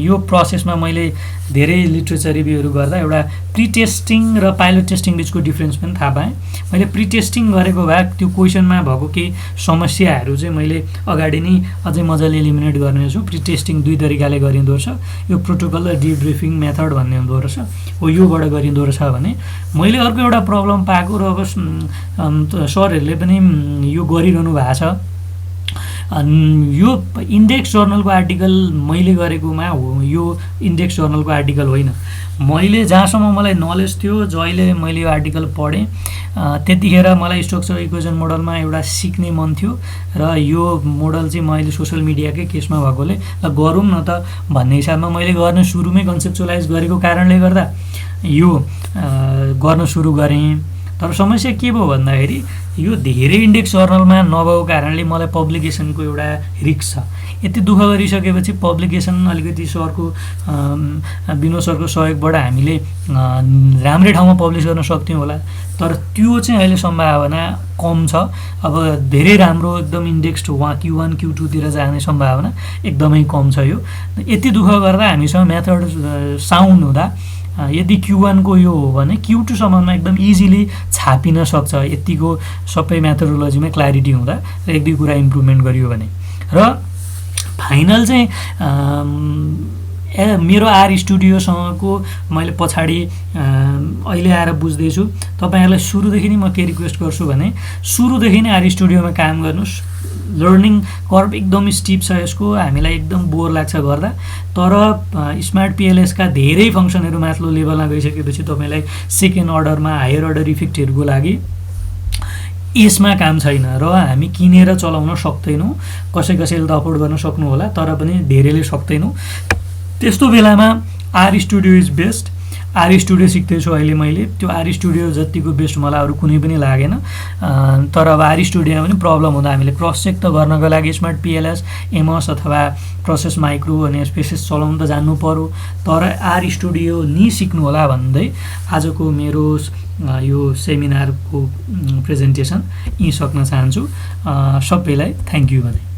यो प्रोसेसमा मैले धेरै लिट्रेचर रिभ्यूहरू गर्दा एउटा प्रिटेस्टिङ र पाइलट टेस्टिङ बिचको डिफ्रेन्स पनि थाहा पाएँ। मैले प्रिटेस्टिङ गरेको भए त्यो क्वेसनमा भएको केही समस्याहरू चाहिँ मैले अगाडि नै अझै मजाले एलिमिनेट गर्ने छु। प्रिटेस्टिङ 2 तरिकाले गरिँदो रहेछ। यो प्रोटोकल र डिब्रिफिङ मेथड भन्ने हुँदो रहेछ, हो योबाट गरिँदो रहेछ भने मैले अर्को एउटा प्रब्लम पाएको र अब सरहरूले पनि यो गरिरहनु भएको छ। यो इन्डेक्स जर्नलको आर्टिकल मैले गरेकोमा हो, यो इन्डेक्स जर्नलको आर्टिकल होइन। मैले जहाँसम्म मलाई नलेज थियो, जहिले मैले यो आर्टिकल पढेँ त्यतिखेर मलाई स्ट्रक्चर इक्वेसन मोडलमा एउटा सिक्ने मन थियो र यो मोडल चाहिँ मैले सोसल मिडियाकै केसमा भएकोले गरौँ न त भन्ने हिसाबमा मैले गर्न सुरुमै कन्सेप्चुलाइज गरेको कारणले गर्दा यो गर्न सुरु गरेँ। तर समस्या के भयो भन्दाखेरि यो धेरै इन्डेक्स जर्नलमा नभएको कारणले मलाई पब्लिकेसनको एउटा रिस्क छ। यति दुःख गरिसकेपछि पब्लिकेसन अलिकति सरको विनोद सरको सहयोगबाट हामीले राम्रै ठाउँमा पब्लिस गर्न सक्थ्यौँ होला, तर त्यो चाहिँ अहिले सम्भावना कम छ। अब धेरै राम्रो एकदम इन्डेक्स्ड Q1 Q2 तिर जाने सम्भावना एकदमै कम छ। यो यति दुःख गर्दा हामीसँग मेथड साउन्ड हुँदा यदि Q1 को यो हो भने Q2 सम्ममा एकदम इजिली छापिन सक्छ, यतिको सबै मेथोडोलोजीमा क्ल्यारिटी हुँदा र एक दुई कुरा इम्प्रुभमेन्ट गरियो भने। र फाइनल चाहिँ मेरो आर स्टुडियोसँगको मैले पछाडि अहिले आएर बुझ्दैछु। तपाईँहरूलाई सुरुदेखि नै म के रिक्वेस्ट गर्छु भने सुरुदेखि नै आर स्टुडियोमा काम गर्नुहोस्। लर्निङ कर्भ एकदम स्टिप छ यसको, हामीलाई एकदम बोर लाग्छ गर्दा। तर स्मार्ट पिएलएसका धेरै फङ्सनहरू माथिल्लो लेभलमा गइसकेपछि तपाईँलाई सेकेन्ड अर्डरमा हायर अर्डर इफेक्टहरूको लागि यसमा काम छैन र हामी किनेर चलाउन सक्दैनौँ। कसैले त अफोर्ड गर्न सक्नु होला, तर पनि धेरैले सक्दैनौँ। त्यस्तो बेलामा R studio is best. R studio सिक्दैछु अहिले मैले, त्यो आर स्टुडियो जतिको बेस्ट मलाई अरू कुनै पनि लागेन। तर अब आर स्टुडियोमा पनि प्रब्लम हुँदा हामीले क्रस चेक त गर्नको लागि स्मार्ट पिएलएस, एमएस अथवा प्रोसेस माइक्रो अनि स्पेसेस चलाउनु त जान्नु पर्यो। तर आर स्टुडियो नि सिक्नु होला भन्दै आजको मेरो यो सेमिनारको प्रेजेन्टेसन यहीँ सक्न चाहन्छु। सबैलाई थ्याङ्क यू भने।